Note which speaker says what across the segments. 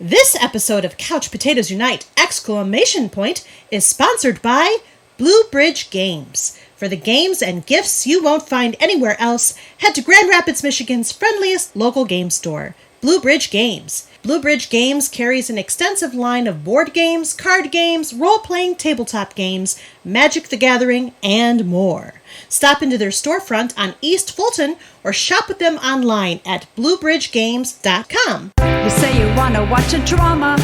Speaker 1: This episode of Couch Potatoes Unite! Is sponsored by Blue Bridge Games. For the games and gifts you won't find anywhere else, head to Grand Rapids, Michigan's friendliest local game store, Blue Bridge Games. Blue Bridge Games carries an extensive line of board games, card games, role-playing tabletop games, Magic the Gathering, and more. Stop into their storefront on East Fulton or shop with them online at bluebridgegames.com.
Speaker 2: You say you wanna watch a drama.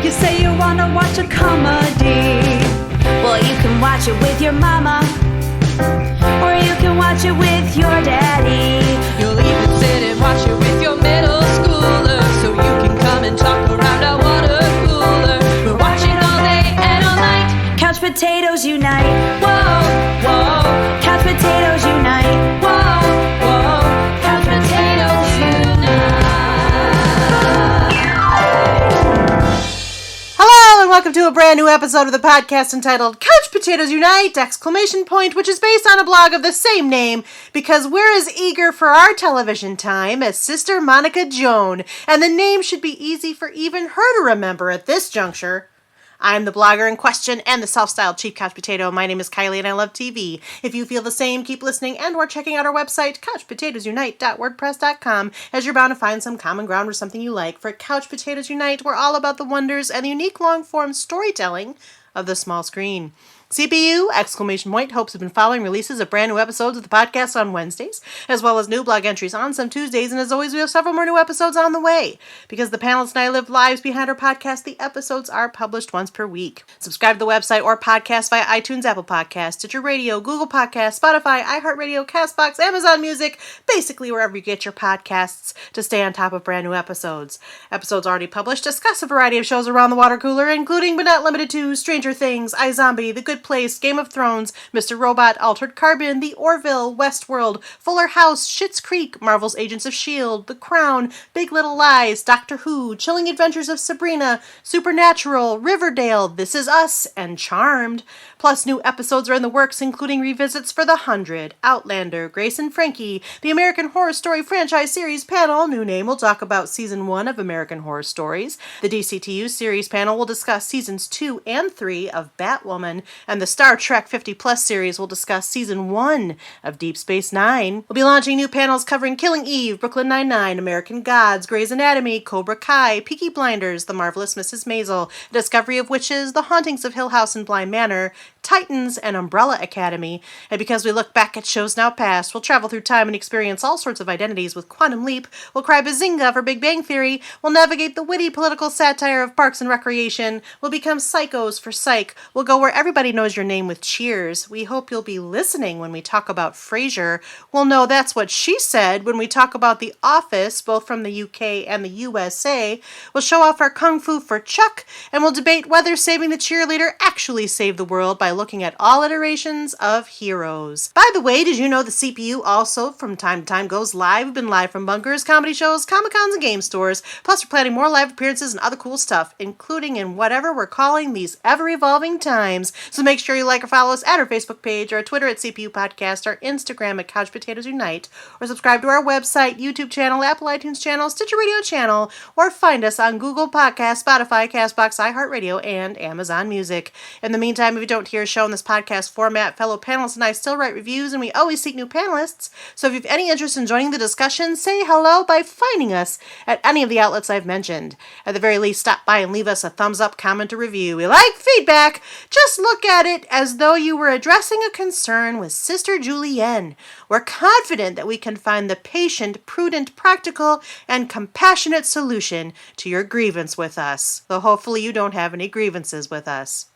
Speaker 2: You say you wanna watch a comedy. Well, you can watch it with your mama, or you can watch it with your daddy.
Speaker 3: You'll even sit and watch it with your middle schooler, so you can come and talk around our water cooler. We're watching all day and all night.
Speaker 2: Couch Potatoes Unite.
Speaker 3: Whoa, whoa.
Speaker 2: Couch Potatoes Unite.
Speaker 3: Whoa, whoa. Couch Potatoes Unite.
Speaker 1: Hello and welcome to a brand new episode of the podcast entitled Couch Potatoes Unite! Which is based on a blog of the same name because we're as eager for our television time as Sister Monica Joan, and the name should be easy for even her to remember at this juncture. I'm the blogger in question and the self-styled Chief Couch Potato. My name is Kylie and I love TV. If you feel the same, keep listening and or checking out our website, couchpotatoesunite.wordpress.com, as you're bound to find some common ground or something you like. For Couch Potatoes Unite, we're all about the wonders and the unique long-form storytelling of the small screen. CPU! Hopes have been following releases of brand new episodes of the podcast on Wednesdays, as well as new blog entries on some Tuesdays, and as always, we have several more new episodes on the way. Because the panelists and I live lives behind our podcast, the episodes are published once per week. Subscribe to the website or podcast via iTunes, Apple Podcasts, Stitcher Radio, Google Podcasts, Spotify, iHeartRadio, CastBox, Amazon Music, basically wherever you get your podcasts to stay on top of brand new episodes. Episodes already published discuss a variety of shows around the water cooler, including but not limited to Stranger Things, iZombie, The Good Place, Game of Thrones, Mr. Robot, Altered Carbon, The Orville, Westworld, Fuller House, Schitt's Creek, Marvel's Agents of S.H.I.E.L.D., The Crown, Big Little Lies, Doctor Who, Chilling Adventures of Sabrina, Supernatural, Riverdale, This Is Us, and Charmed. Plus, new episodes are in the works, including revisits for The 100, Outlander, Grace and Frankie, the American Horror Story franchise series panel, new name, will talk about Season 1 of American Horror Stories. The DCTU series panel will discuss Seasons 2 and 3 of Batwoman, and the Star Trek 50 Plus series will discuss Season 1 of Deep Space Nine. We'll be launching new panels covering Killing Eve, Brooklyn Nine-Nine, American Gods, Grey's Anatomy, Cobra Kai, Peaky Blinders, The Marvelous Mrs. Maisel, The Discovery of Witches, The Hauntings of Hill House and Bly Manor, Titans, and Umbrella Academy. And because we look back at shows now past, we'll travel through time and experience all sorts of identities with Quantum Leap, we'll cry bazinga for Big Bang Theory, we'll navigate the witty political satire of Parks and Recreation, we'll become psychos for Psych, we'll go where everybody knows your name with Cheers. We hope you'll be listening when we talk about Frasier. We'll know that's what she said when we talk about The Office, both from the UK and the USA. We'll show off our Kung Fu for Chuck, and we'll debate whether saving the cheerleader actually saved the world by looking at all iterations of heroes. By the way, did you know the CPU also from time to time goes live? We've been live from bunkers, comedy shows, Comic-Cons, and game stores. Plus, we're planning more live appearances and other cool stuff, including in whatever we're calling these ever-evolving times. So make sure you like or follow us at our Facebook page, or our Twitter at CPU Podcast, our Instagram at Couch Potatoes Unite, or subscribe to our website, YouTube channel, Apple iTunes channel, Stitcher Radio channel, or find us on Google Podcasts, Spotify, CastBox, iHeartRadio, and Amazon Music. In the meantime, if you don't hear a show in this podcast format, fellow panelists and I still write reviews, and we always seek new panelists. So if you have any interest in joining the discussion, say hello by finding us at any of the outlets I've mentioned. At the very least, stop by and leave us a thumbs up, comment, or review. We like feedback. Just look at it as though you were addressing a concern with Sister Julienne. We're confident that we can find the patient, prudent, practical, and compassionate solution to your grievance with us. Though hopefully you don't have any grievances with us.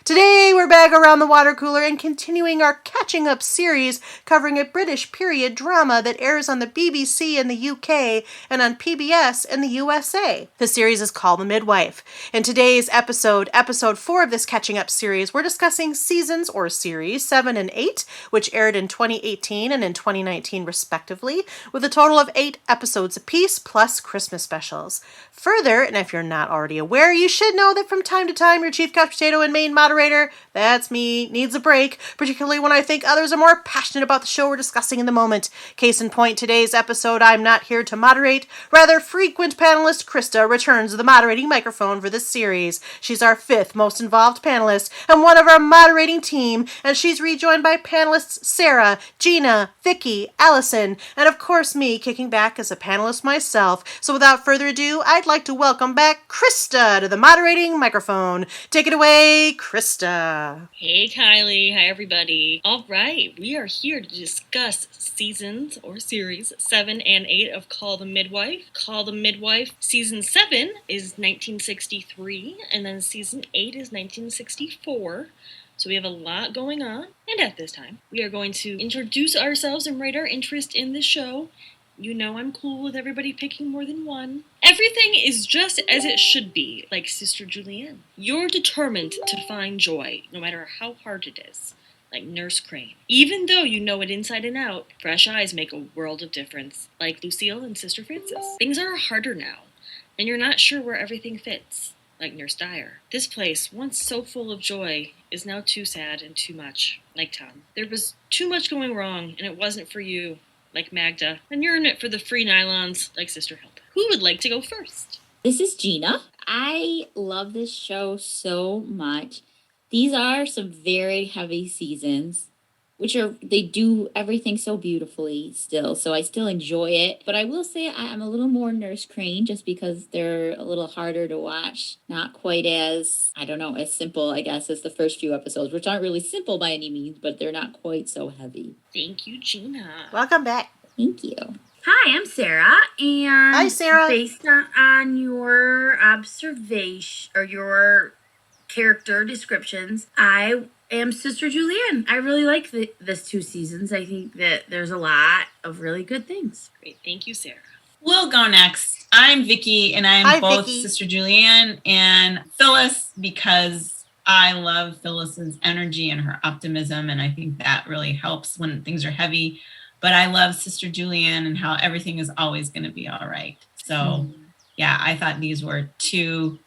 Speaker 1: Today, we're back around the water cooler and continuing our catching up series covering a British period drama that airs on the BBC in the UK and on PBS in the USA. The series is called The Midwife. In today's episode 4 of this catching up series, we're discussing seasons or series 7 and 8, which aired in 2018 and in 2019 respectively, with a total of 8 episodes apiece plus Christmas specials. Further, and if you're not already aware, you should know that from time to time your Chief Couch Potato and main moderator, that's me, needs a break, particularly when I think others are more passionate about the show we're discussing in the moment. Case in point, today's episode, I'm not here to moderate. Rather, frequent panelist Krista returns to the moderating microphone for this series. She's our 5th most involved panelist and one of our moderating team, and she's rejoined by panelists Sarah, Gina, Vicky, Allison, and of course me, kicking back as a panelist myself. So without further ado, I'd like to welcome back Krista to the moderating microphone. Take it away, Krista.
Speaker 4: Hey Kylie, hi everybody. All right, we are here to discuss seasons or series 7 and 8 of Call the Midwife. Call the Midwife season 7 is 1963 and then season 8 is 1964. So we have a lot going on, and at this time, we are going to introduce ourselves and rate our interest in the show. You know I'm cool with everybody picking more than one. Everything is just as it should be, like Sister Julianne. You're determined to find joy, no matter how hard it is, like Nurse Crane. Even though you know it inside and out, fresh eyes make a world of difference, like Lucille and Sister Frances. Things are harder now, and you're not sure where everything fits, like Nurse Dyer. This place, once so full of joy, is now too sad and too much, like Tom. There was too much going wrong, and it wasn't for you, like Magda. And you're in it for the free nylons, like Sister Hilda. Who would like to go first?
Speaker 5: This is Gina. I love this show so much. These are some very heavy seasons, they do everything so beautifully still, so I still enjoy it. But I will say I'm a little more Nurse Crane just because they're a little harder to watch. Not quite as, as simple, I guess, as the first few episodes, which aren't really simple by any means, but they're not quite so heavy.
Speaker 4: Thank you, Gina.
Speaker 1: Welcome back.
Speaker 5: Thank you.
Speaker 6: Hi, I'm Sarah, and
Speaker 1: Hi, Sarah.
Speaker 6: Based on your observation or your character descriptions, I am Sister Julianne. I really like this 2 seasons. I think that there's a lot of really good things.
Speaker 4: Great, thank you, Sarah.
Speaker 7: We'll go next. I'm Vicky, and I'm both
Speaker 1: Vicky.
Speaker 7: Sister Julianne and Phyllis because I love Phyllis's energy and her optimism, and I think that really helps when things are heavy. But I love Sister Julianne and how everything is always going to be all right. So, yeah, I thought these were 2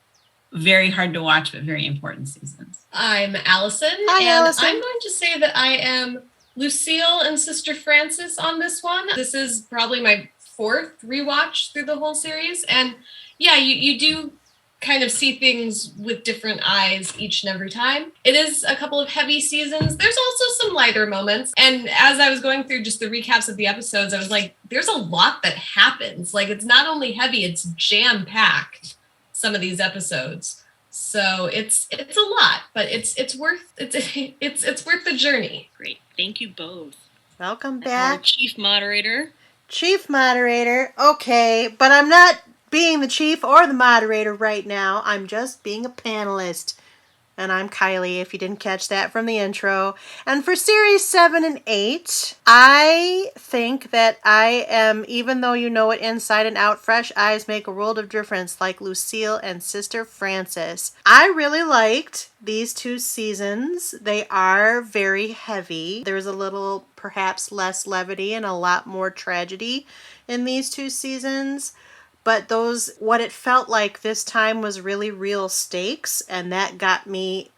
Speaker 7: very hard to watch but very important seasons.
Speaker 8: I'm Allison,
Speaker 1: Hi,
Speaker 8: and
Speaker 1: Allison.
Speaker 8: I'm going to say that I am Lucille and Sister Frances on this one. This is probably my 4th rewatch through the whole series, and yeah, you do kind of see things with different eyes each and every time. It is a couple of heavy seasons. There's also some lighter moments, and as I was going through just the recaps of the episodes, I was like, there's a lot that happens. Like, it's not only heavy, it's jam-packed, some of these episodes. So it's a lot, but it's worth the journey.
Speaker 4: Great, thank you both.
Speaker 1: Welcome
Speaker 4: Our
Speaker 1: back.
Speaker 4: chief moderator.
Speaker 1: Chief moderator. Okay, but I'm not being the chief or the moderator right now. I'm just being a panelist. And I'm Kylie, if you didn't catch that from the intro. And for series 7 and 8, I think that I am, even though you know it inside and out, fresh eyes make a world of difference, like Lucille and Sister Frances. I really liked these 2 seasons. They are very heavy. There's a little, perhaps less levity and a lot more tragedy in these 2 seasons. But what it felt like this time was really real stakes, and that got me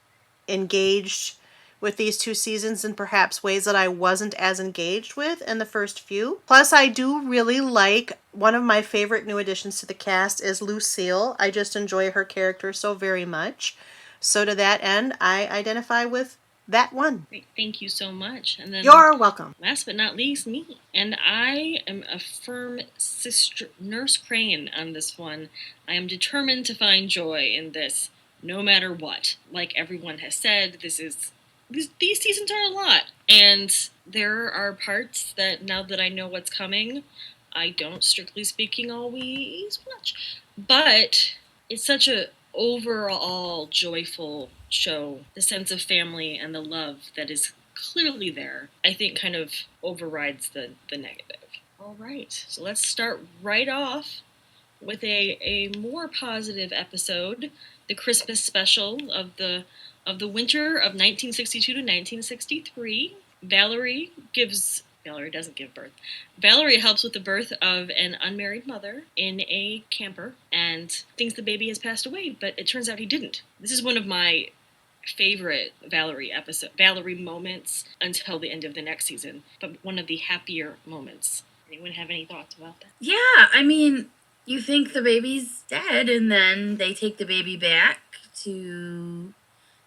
Speaker 1: engaged with these 2 seasons in perhaps ways that I wasn't as engaged with in the first few. Plus, I do really like, one of my favorite new additions to the cast is Lucille. I just enjoy her character so very much. So to that end, I identify with that one.
Speaker 4: Great, thank you so much. And then
Speaker 1: You're welcome.
Speaker 4: last but not least, me. And I am a firm Sister Nurse Crane on this one. I am determined to find joy in this, no matter what. Like everyone has said, these seasons are a lot. And there are parts that, now that I know what's coming, I don't, strictly speaking, always watch. But it's such a overall joyful show. The sense of family and the love that is clearly there, I think, kind of overrides the negative. All right, so let's start right off with a more positive episode, the Christmas special of the winter of 1962 to 1963. Valerie doesn't give birth. Valerie helps with the birth of an unmarried mother in a camper and thinks the baby has passed away, but it turns out he didn't. This is one of my favorite Valerie moments until the end of the next season, but one of the happier moments. Anyone have any thoughts about that?
Speaker 6: Yeah, I mean, you think the baby's dead, and then they take the baby back to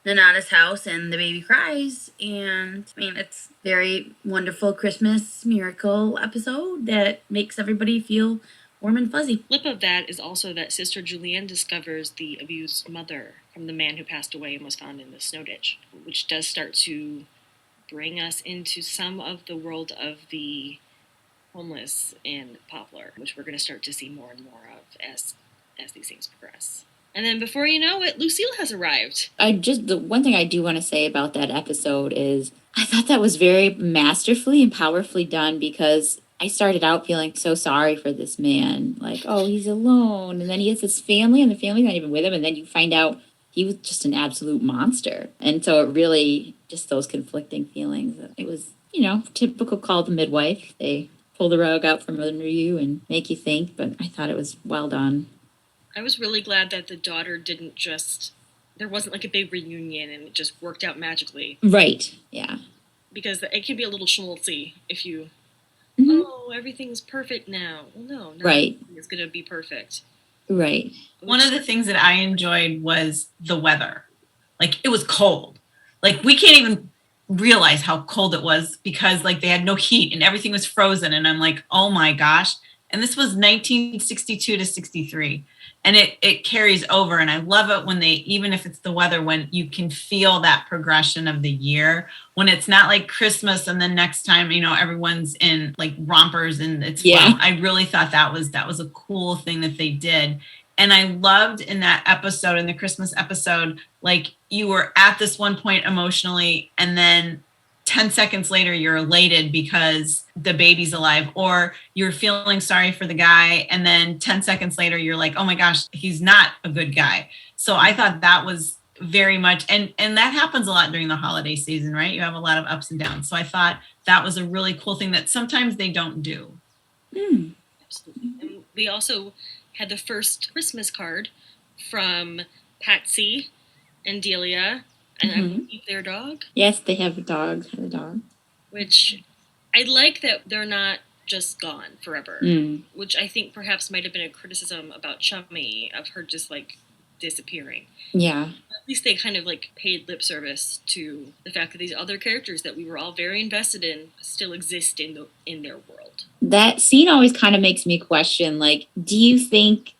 Speaker 6: Nonna's house, and the baby cries, and I mean, it's very wonderful Christmas miracle episode that makes everybody feel warm and fuzzy.
Speaker 4: Flip of that is also that Sister Julianne discovers the abused mother from the man who passed away and was found in the snow ditch, which does start to bring us into some of the world of the homeless in Poplar, which we're going to start to see more and more of as these things progress. And then before you know it, Lucille has arrived.
Speaker 5: The one thing I do want to say about that episode is I thought that was very masterfully and powerfully done, because I started out feeling so sorry for this man. Like, oh, he's alone. And then he has his family, and the family's not even with him. And then you find out he was just an absolute monster. And so it really, just those conflicting feelings. It was, typical Call the Midwife. They pull the rug out from under you and make you think. But I thought it was well done.
Speaker 4: I was really glad that the daughter there wasn't like a big reunion and it just worked out magically.
Speaker 5: Right, yeah.
Speaker 4: Because it can be a little schmaltzy if you, everything's perfect now. Well, no,
Speaker 5: right.
Speaker 4: It's going to be perfect.
Speaker 5: Right.
Speaker 7: One of the things that I enjoyed was the weather. Like, it was cold. Like, we can't even realize how cold it was because, like, they had no heat and everything was frozen. And I'm like, oh my gosh. And this was 1962 to 63. And it carries over. And I love it when even if it's the weather, when you can feel that progression of the year, when it's not like Christmas and then next time, everyone's in like rompers and it's fun. I really thought that was a cool thing that they did. And I loved in that episode, in the Christmas episode, like you were at this one point emotionally and then 10 seconds later, you're elated because the baby's alive, or you're feeling sorry for the guy. And then 10 seconds later, you're like, oh my gosh, he's not a good guy. So I thought that was very much, and that happens a lot during the holiday season, right? You have a lot of ups and downs. So I thought that was a really cool thing that sometimes they don't do.
Speaker 4: Absolutely. And we also had the first Christmas card from Patsy and Delia. And I believe their dog.
Speaker 5: Yes, they have a dog.
Speaker 4: Which I like that they're not just gone forever. Which I think perhaps might have been a criticism about Chummy, of her just like disappearing.
Speaker 5: Yeah.
Speaker 4: At least they kind of like paid lip service to the fact that these other characters that we were all very invested in still exist in their world.
Speaker 5: That scene always kind of makes me question, like, do you think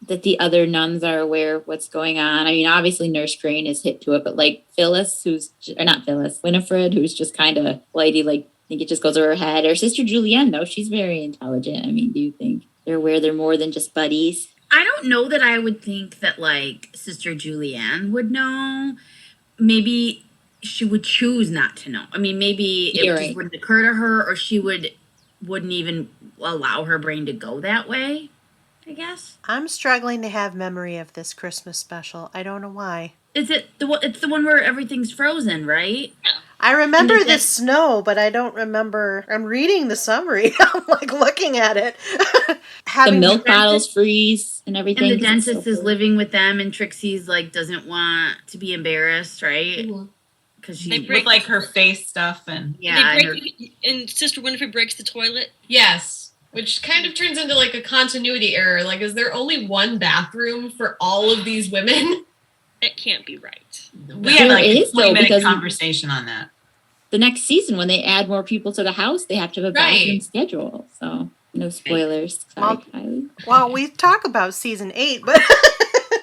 Speaker 5: that the other nuns are aware of what's going on? I mean, obviously Nurse Crane is hip to it, but like Winifred, who's just kind of lady, like, I think it just goes over her head. Or Sister Julianne, though, she's very intelligent. I mean, do you think they're aware they're more than just buddies?
Speaker 6: I don't know that I would think that, like, Sister Julianne would know. Maybe she would choose not to know. I mean, maybe it just wouldn't occur to her, or she wouldn't even allow her brain to go that way, I guess.
Speaker 1: I'm struggling to have memory of this Christmas special. I don't know why.
Speaker 6: Is it it's the one where everything's frozen, right?
Speaker 1: I remember the snow, but I don't remember. I'm reading the summary. I'm like looking at it.
Speaker 5: The milk bottles freeze and everything.
Speaker 6: And the dentist is living with them, and Trixie's like doesn't want to be embarrassed, right? Because she
Speaker 7: with like her face stuff and
Speaker 4: and Sister Winifred breaks the toilet.
Speaker 8: Yes. Which kind of turns into like a continuity error. Like, is there only one bathroom for all of these women?
Speaker 4: It can't be right.
Speaker 7: We had like a 20-minute conversation on that.
Speaker 5: The next season, when they add more people to the house, they have to have a bathroom schedule. So, no spoilers. Sorry, Kylie.
Speaker 1: Well, we talk about season 8, but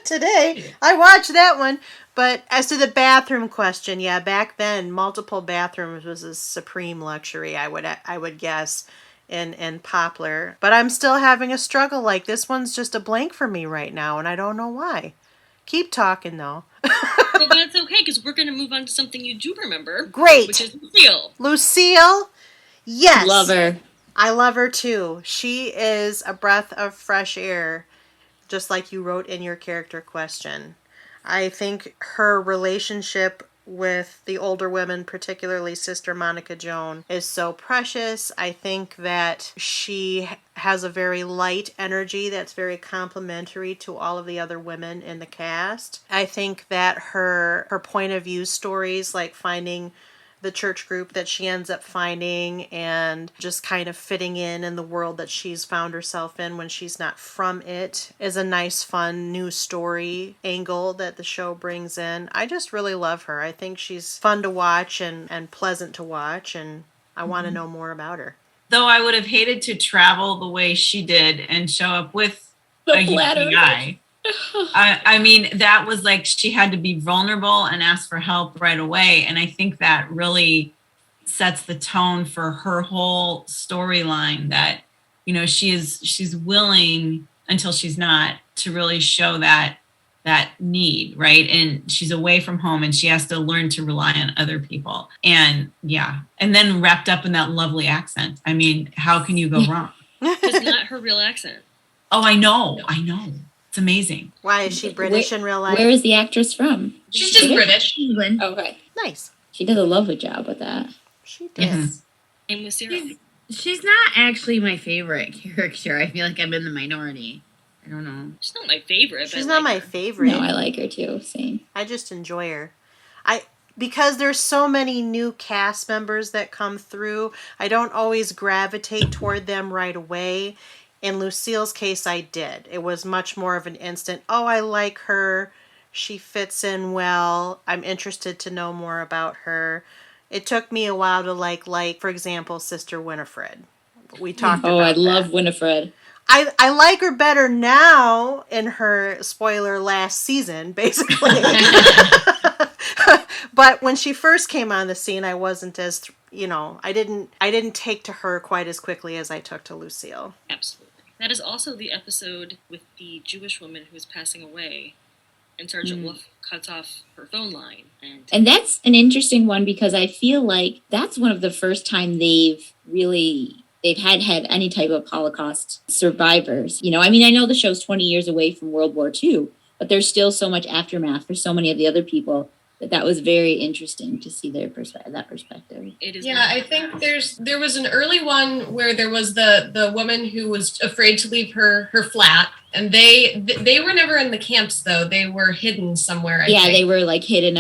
Speaker 1: today I watched that one. But as to the bathroom question, yeah, back then, multiple bathrooms was a supreme luxury, I would guess. In Poplar, but I'm still having a struggle. Like, this one's just a blank for me right now, and I don't know why. Keep talking though.
Speaker 4: Well, that's okay, because we're going to move on to something you do remember.
Speaker 1: Great.
Speaker 4: Which is Lucille.
Speaker 1: Lucille, yes,
Speaker 5: love her.
Speaker 1: I love her too. She is a breath of fresh air, just like you wrote in your character question. I think her relationship with the older women, particularly Sister Monica Joan, is so precious. I think that she has a very light energy that's very complementary to all of the other women in the cast. I think that her point of view stories, like finding the church group that she ends up finding and just kind of fitting in the world that she's found herself in when she's not from it, is a nice, fun, new story angle that the show brings in. I just really love her. I think she's fun to watch and pleasant to watch, and I want to know more about her.
Speaker 7: Though I would have hated to travel the way she did and show up with
Speaker 5: The
Speaker 7: a
Speaker 5: bladder.
Speaker 7: UTI. I mean, that was like she had to be vulnerable and ask for help right away. And I think that really sets the tone for her whole storyline, that, you know, she's willing until she's not to really show that need, right? And she's away from home and she has to learn to rely on other people. And yeah, and then wrapped up in that lovely accent. I mean, how can you go wrong?
Speaker 4: It's not her real accent.
Speaker 7: Oh, I know. It's amazing.
Speaker 1: Why, is she British in real life?
Speaker 5: Where is the actress from?
Speaker 8: She's just British.
Speaker 6: England.
Speaker 5: Okay.
Speaker 1: Nice.
Speaker 5: She does a lovely job with that.
Speaker 1: She does.
Speaker 4: Same with Sarah.
Speaker 6: She's not actually my favorite character. I feel like I'm in the minority. I don't know.
Speaker 4: She's not my favorite.
Speaker 1: She's
Speaker 4: but I
Speaker 1: not
Speaker 4: like
Speaker 1: my
Speaker 4: her.
Speaker 1: favorite.
Speaker 5: No, I like her too. Same.
Speaker 1: I just enjoy her. Because there's so many new cast members that come through, I don't always gravitate toward them right away. In Lucille's case, I did. It was much more of an instant, oh, I like her. She fits in well. I'm interested to know more about her. It took me a while to like, for example, Sister Winifred. We talked about
Speaker 5: I
Speaker 1: that.
Speaker 5: love Winifred.
Speaker 1: I like her better now in her, spoiler, last season, basically. But when she first came on the scene, I wasn't as, I didn't take to her quite as quickly as I took to Lucille.
Speaker 4: Absolutely. That is also the episode with the Jewish woman who is passing away, and Sergeant Wolf cuts off her phone line.
Speaker 5: And that's an interesting one because I feel like that's one of the first time they've had any type of Holocaust survivors. You know, I mean, I know the show's 20 years away from World War II, but there's still so much aftermath for so many of the other people that was very interesting to see that perspective.
Speaker 4: It is.
Speaker 8: Yeah, I think there was an early one where there was the woman who was afraid to leave her flat, and they were never in the camps though. They were hidden somewhere. I think.
Speaker 5: They were like hidden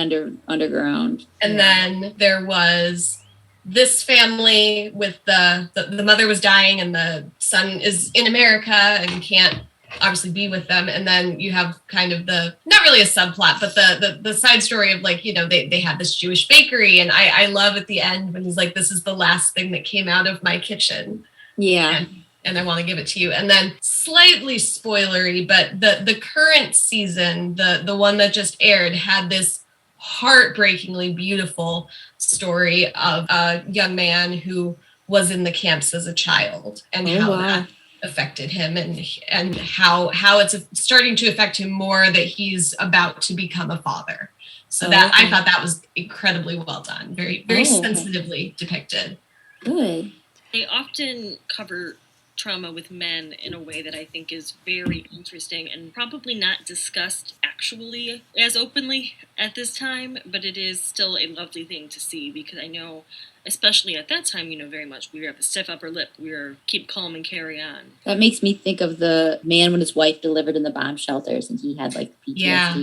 Speaker 5: underground.
Speaker 8: And then there was this family with the mother was dying and the son is in America and can't obviously be with them. And then you have kind of not really a subplot, but the side story of like, they had this Jewish bakery. And I love at the end when he's like, this is the last thing that came out of my kitchen.
Speaker 5: Yeah.
Speaker 8: And I want to give it to you. And then slightly spoilery, but the current season, the one that just aired, had this heartbreakingly beautiful story of a young man who was in the camps as a child and that affected him and how it's starting to affect him more that he's about to become a father. So I thought that was incredibly well done. Very, very sensitively depicted.
Speaker 5: Good.
Speaker 4: They often cover trauma with men in a way that I think is very interesting and probably not discussed actually as openly at this time, but it is still a lovely thing to see because I know, especially at that time, very much we have a stiff upper lip. We are keep calm and carry on.
Speaker 5: That makes me think of the man when his wife delivered in the bomb shelters and he had like PTSD.
Speaker 8: Yeah.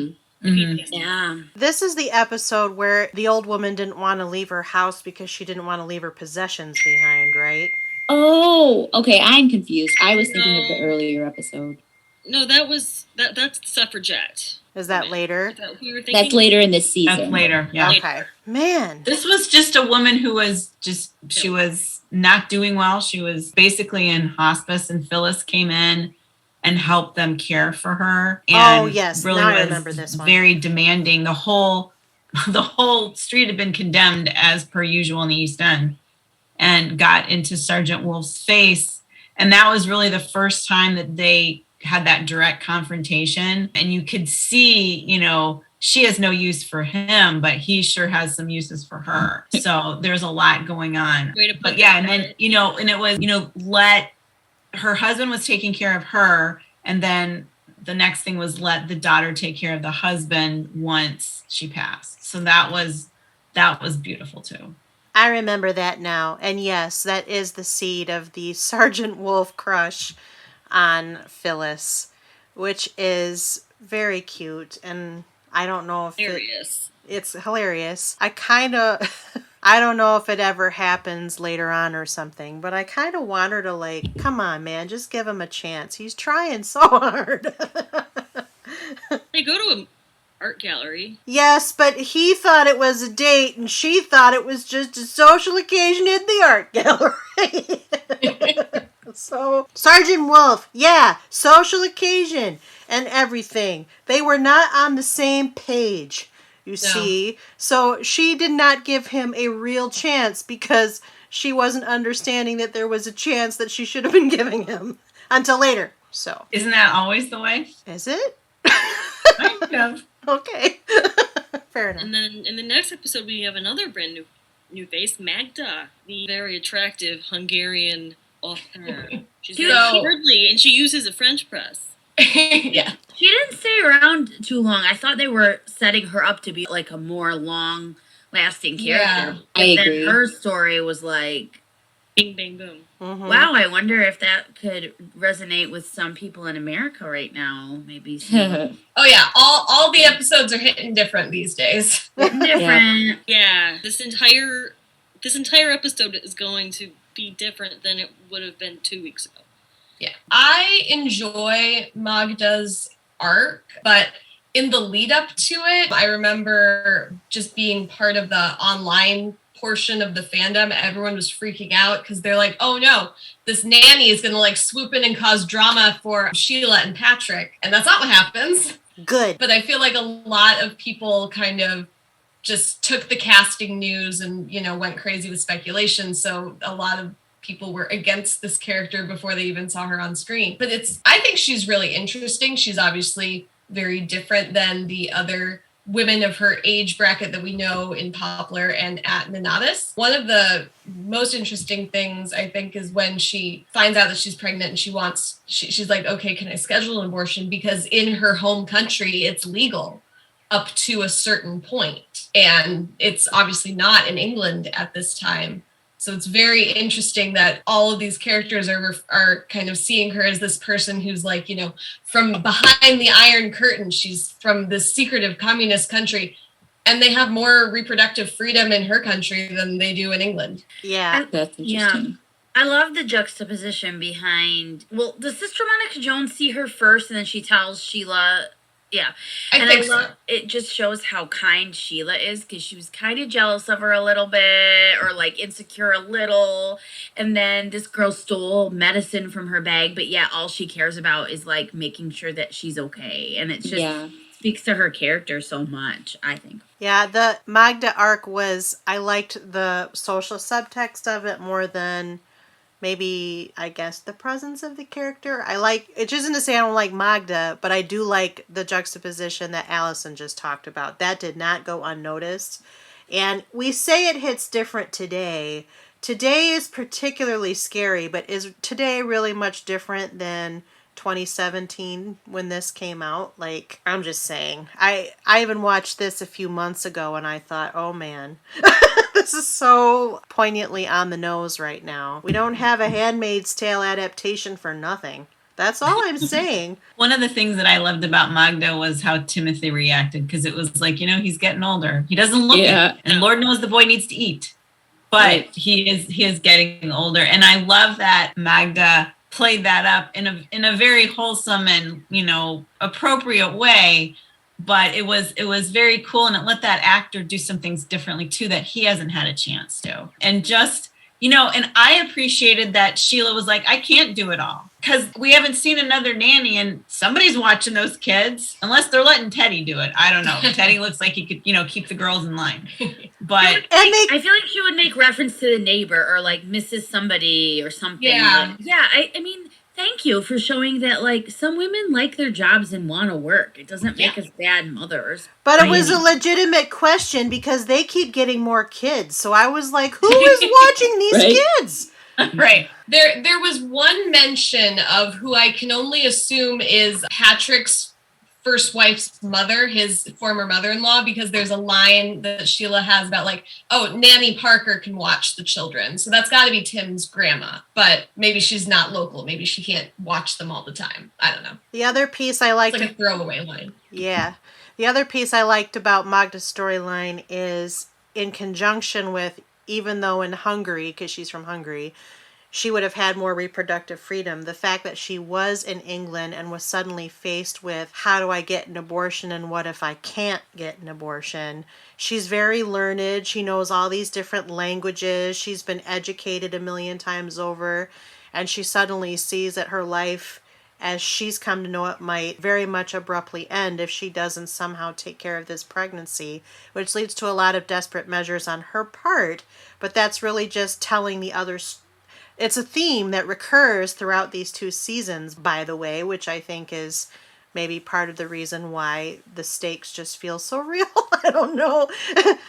Speaker 5: Mm-hmm.
Speaker 6: Yeah.
Speaker 1: This is the episode where the old woman didn't want to leave her house because she didn't want to leave her possessions behind, right?
Speaker 5: Oh, okay. I'm confused. I was thinking of the earlier episode.
Speaker 4: No, that's the suffragette.
Speaker 1: Is that later?
Speaker 4: Is that what we were thinking?
Speaker 5: That's later in this season.
Speaker 7: That's later, yeah.
Speaker 1: Okay. Man.
Speaker 7: This was just a woman who was she was not doing well. She was basically in hospice, and Phyllis came in and helped them care for her. And
Speaker 1: yes.
Speaker 7: really
Speaker 1: Now I
Speaker 7: was
Speaker 1: remember this one.
Speaker 7: very demanding. The whole street had been condemned as per usual in the East End, and got into Sergeant Wolf's face. And that was really the first time that they had that direct confrontation. And you could see, she has no use for him, but he sure has some uses for her. So there's a lot going on.
Speaker 4: Way to put
Speaker 7: But yeah,
Speaker 4: that.
Speaker 7: and then, and it was, her husband was taking care of her. And then the next thing was let the daughter take care of the husband once she passed. So that was beautiful too.
Speaker 1: I remember that now. And yes, that is the seed of the Sergeant Wolf crush on Phyllis, which is very cute. And I don't know if it's hilarious. I don't know if it ever happens later on or something, but I kind of want her to, like, come on, man, just give him a chance. He's trying so hard.
Speaker 4: They go to an art gallery.
Speaker 1: Yes, but he thought it was a date, and she thought it was just a social occasion in the art gallery. So, Sergeant Wolf, yeah, social occasion and everything. They were not on the same page, you see. So, she did not give him a real chance because she wasn't understanding that there was a chance that she should have been giving him until later. So,
Speaker 7: isn't that always the way?
Speaker 1: Is it?
Speaker 7: Kind of.
Speaker 1: Okay. Fair enough.
Speaker 4: And then in the next episode, we have another brand new face, Magda, the very attractive Hungarian author. She's very friendly, and she uses a French press.
Speaker 6: Yeah. She didn't stay around too long. I thought they were setting her up to be like a more long-lasting character.
Speaker 5: Yeah, I agree.
Speaker 6: Then her story was like,
Speaker 4: bing, bang, boom.
Speaker 1: Mm-hmm.
Speaker 6: Wow, I wonder if that could resonate with some people in America right now. Maybe.
Speaker 8: Oh yeah, all the episodes are hitting different these days.
Speaker 6: Different.
Speaker 4: Yeah, this entire episode is going to be different than it would have been 2 weeks ago.
Speaker 8: Yeah, I enjoy Magda's arc, but in the lead up to it, I remember just being part of the online portion of the fandom. Everyone was freaking out because they're like, oh no, this nanny is going to like swoop in and cause drama for Sheila and Patrick. And that's not what happens.
Speaker 1: Good.
Speaker 8: But I feel like a lot of people kind of just took the casting news and, went crazy with speculation. So a lot of people were against this character before they even saw her on screen. But I think she's really interesting. She's obviously very different than the other women of her age bracket that we know in Poplar and at Nonatus. One of the most interesting things, I think, is when she finds out that she's pregnant and she's like, okay, can I schedule an abortion? Because in her home country, it's legal up to a certain point. And it's obviously not in England at this time. So it's very interesting that all of these characters are kind of seeing her as this person who's like, from behind the Iron Curtain. She's from this secretive communist country, and they have more reproductive freedom in her country than they do in England.
Speaker 1: Yeah.
Speaker 5: That's interesting.
Speaker 6: Yeah. I love the juxtaposition behind, does Sister Monica Jones see her first and then she tells Sheila? Yeah.
Speaker 8: I think so.
Speaker 6: It just shows how kind Sheila is, because she was kind of jealous of her a little bit, or like insecure a little. And then this girl stole medicine from her bag, but yeah, all she cares about is like making sure that she's okay. And it just speaks to her character so much, I think.
Speaker 1: Yeah, the Magda arc I liked the social subtext of it more than maybe, I guess, the presence of the character. It isn't to say I don't like Magda, but I do like the juxtaposition that Allison just talked about. That did not go unnoticed. And we say it hits different today. Today is particularly scary, but is today really much different than 2017 when this came out? Like, I'm just saying. I even watched this a few months ago and I thought, oh man. This is so poignantly on the nose right now. We don't have a Handmaid's Tale adaptation for nothing. That's all I'm saying.
Speaker 7: One of the things that I loved about Magda was how Timothy reacted, because it was like, he's getting older. He doesn't look it. And Lord knows the boy needs to eat. But he is getting older. And I love that Magda played that up in a very wholesome and, appropriate way. But it was very cool, and it let that actor do some things differently too that he hasn't had a chance to. And just, and I appreciated that Sheila was like, I can't do it all, because we haven't seen another nanny, and somebody's watching those kids, unless they're letting Teddy do it. I don't know. Teddy looks like he could, keep the girls in line. But
Speaker 6: I feel like she would make reference to the neighbor or like Mrs. Somebody or something.
Speaker 8: Yeah.
Speaker 6: I mean, thank you for showing that, like, some women like their jobs and want to work. It doesn't make us bad mothers.
Speaker 1: But it was a legitimate question because they keep getting more kids. So I was like, who is watching these kids?
Speaker 7: Right.
Speaker 8: There was one mention of who I can only assume is Patrick's first wife's mother, his former mother-in-law, because there's a line that Sheila has about like, oh, Nanny Parker can watch the children. So that's got to be Tim's grandma, but maybe she's not local. Maybe she can't watch them all the time. I don't know.
Speaker 1: The other piece I liked...
Speaker 8: It's like a throwaway line.
Speaker 1: Yeah. The other piece I liked about Magda's storyline is in conjunction with, even though in Hungary, because she's from Hungary, she would have had more reproductive freedom. The fact that she was in England and was suddenly faced with, how do I get an abortion and what if I can't get an abortion? She's very learned. She knows all these different languages. She's been educated a million times over. And she suddenly sees that her life, as she's come to know it, might very much abruptly end if she doesn't somehow take care of this pregnancy, which leads to a lot of desperate measures on her part. But that's really just telling the others. It's a theme that recurs throughout these 2 seasons, by the way, which I think is maybe part of the reason why the stakes just feel so real. I don't know.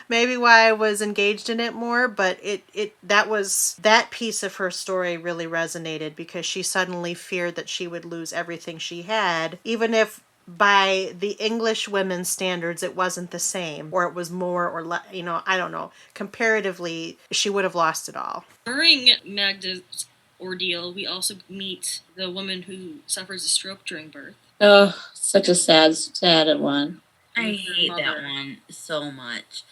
Speaker 1: Maybe why I was engaged in it more, but that piece of her story really resonated because she suddenly feared that she would lose everything she had, even if by the English women's standards it wasn't the same, or it was more or less, I don't know. Comparatively, she would have lost it all.
Speaker 4: During Magda's ordeal, we also meet the woman who suffers a stroke during birth.
Speaker 5: Oh, such a sad one.
Speaker 6: I hate that one so much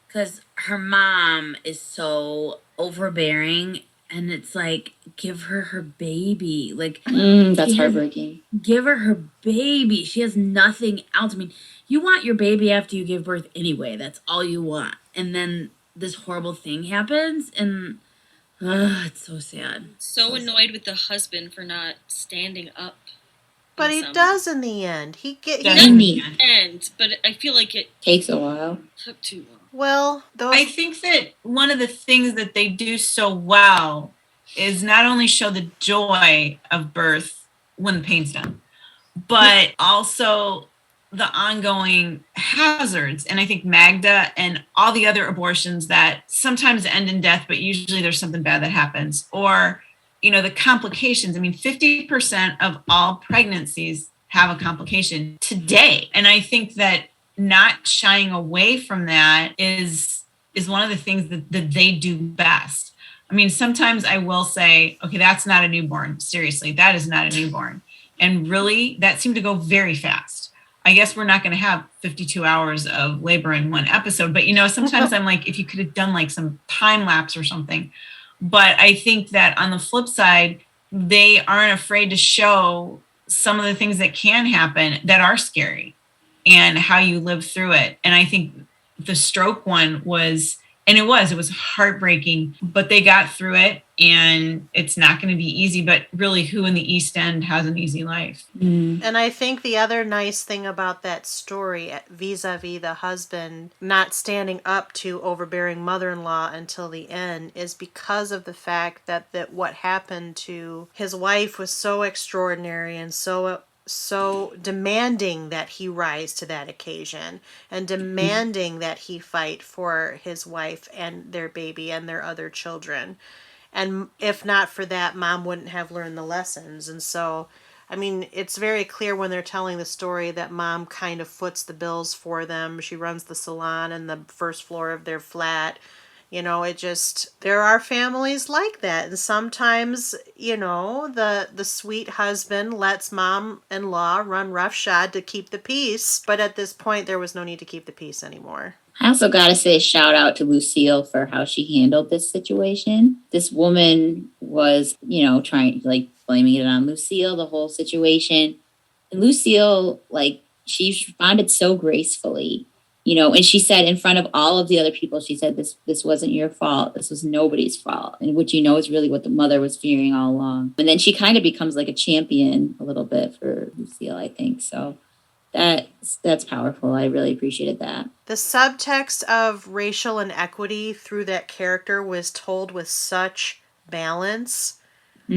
Speaker 6: because her mom is so overbearing, and it's like, give her her baby. Like,
Speaker 5: that's heartbreaking.
Speaker 6: Give her her baby. She has nothing else. I mean, you want your baby after you give birth anyway. That's all you want. And then this horrible thing happens, and it's so sad.
Speaker 4: So annoyed with the husband for not standing up.
Speaker 1: But he does in the end. He
Speaker 4: does in the end, but I feel like it
Speaker 5: takes a while.
Speaker 4: Took too long.
Speaker 1: Well,
Speaker 7: I think that one of the things that they do so well is not only show the joy of birth when the pain's done, but also the ongoing hazards. And I think Magda and all the other abortions that sometimes end in death, but usually there's something bad that happens, or the complications. I mean, 50% of all pregnancies have a complication today. And I think that not shying away from that is one of the things that they do best. I mean, sometimes I will say, okay, that's not a newborn. Seriously, that is not a newborn. And really, that seemed to go very fast. I guess we're not going to have 52 hours of labor in one episode, but sometimes I'm like, if you could have done like some time lapse or something. But I think that on the flip side, they aren't afraid to show some of the things that can happen that are scary and how you live through it. And I think the stroke one was heartbreaking, but they got through it, and it's not going to be easy, but really who in the East End has an easy life?
Speaker 1: And I think the other nice thing about that story, vis-a-vis the husband not standing up to overbearing mother-in-law until the end, is because of the fact that what happened to his wife was so extraordinary and so demanding that he rise to that occasion and demanding that he fight for his wife and their baby and their other children. And if not for that, Mom wouldn't have learned the lessons. And so, I mean, it's very clear when they're telling the story that Mom kind of foots the bills for them. She runs the salon and the first floor of their flat. There are families like that. And sometimes, the sweet husband lets mom-in-law run roughshod to keep the peace. But at this point, there was no need to keep the peace anymore.
Speaker 5: I also got to say shout out to Lucille for how she handled this situation. This woman was, trying, blaming it on Lucille, the whole situation. And Lucille, she responded so gracefully. And she said in front of all of the other people, she said, this wasn't your fault. This was nobody's fault. And which, is really what the mother was fearing all along. And then she kind of becomes like a champion a little bit for Lucille, I think. So that's powerful. I really appreciated that.
Speaker 1: The subtext of racial inequity through that character was told with such balance.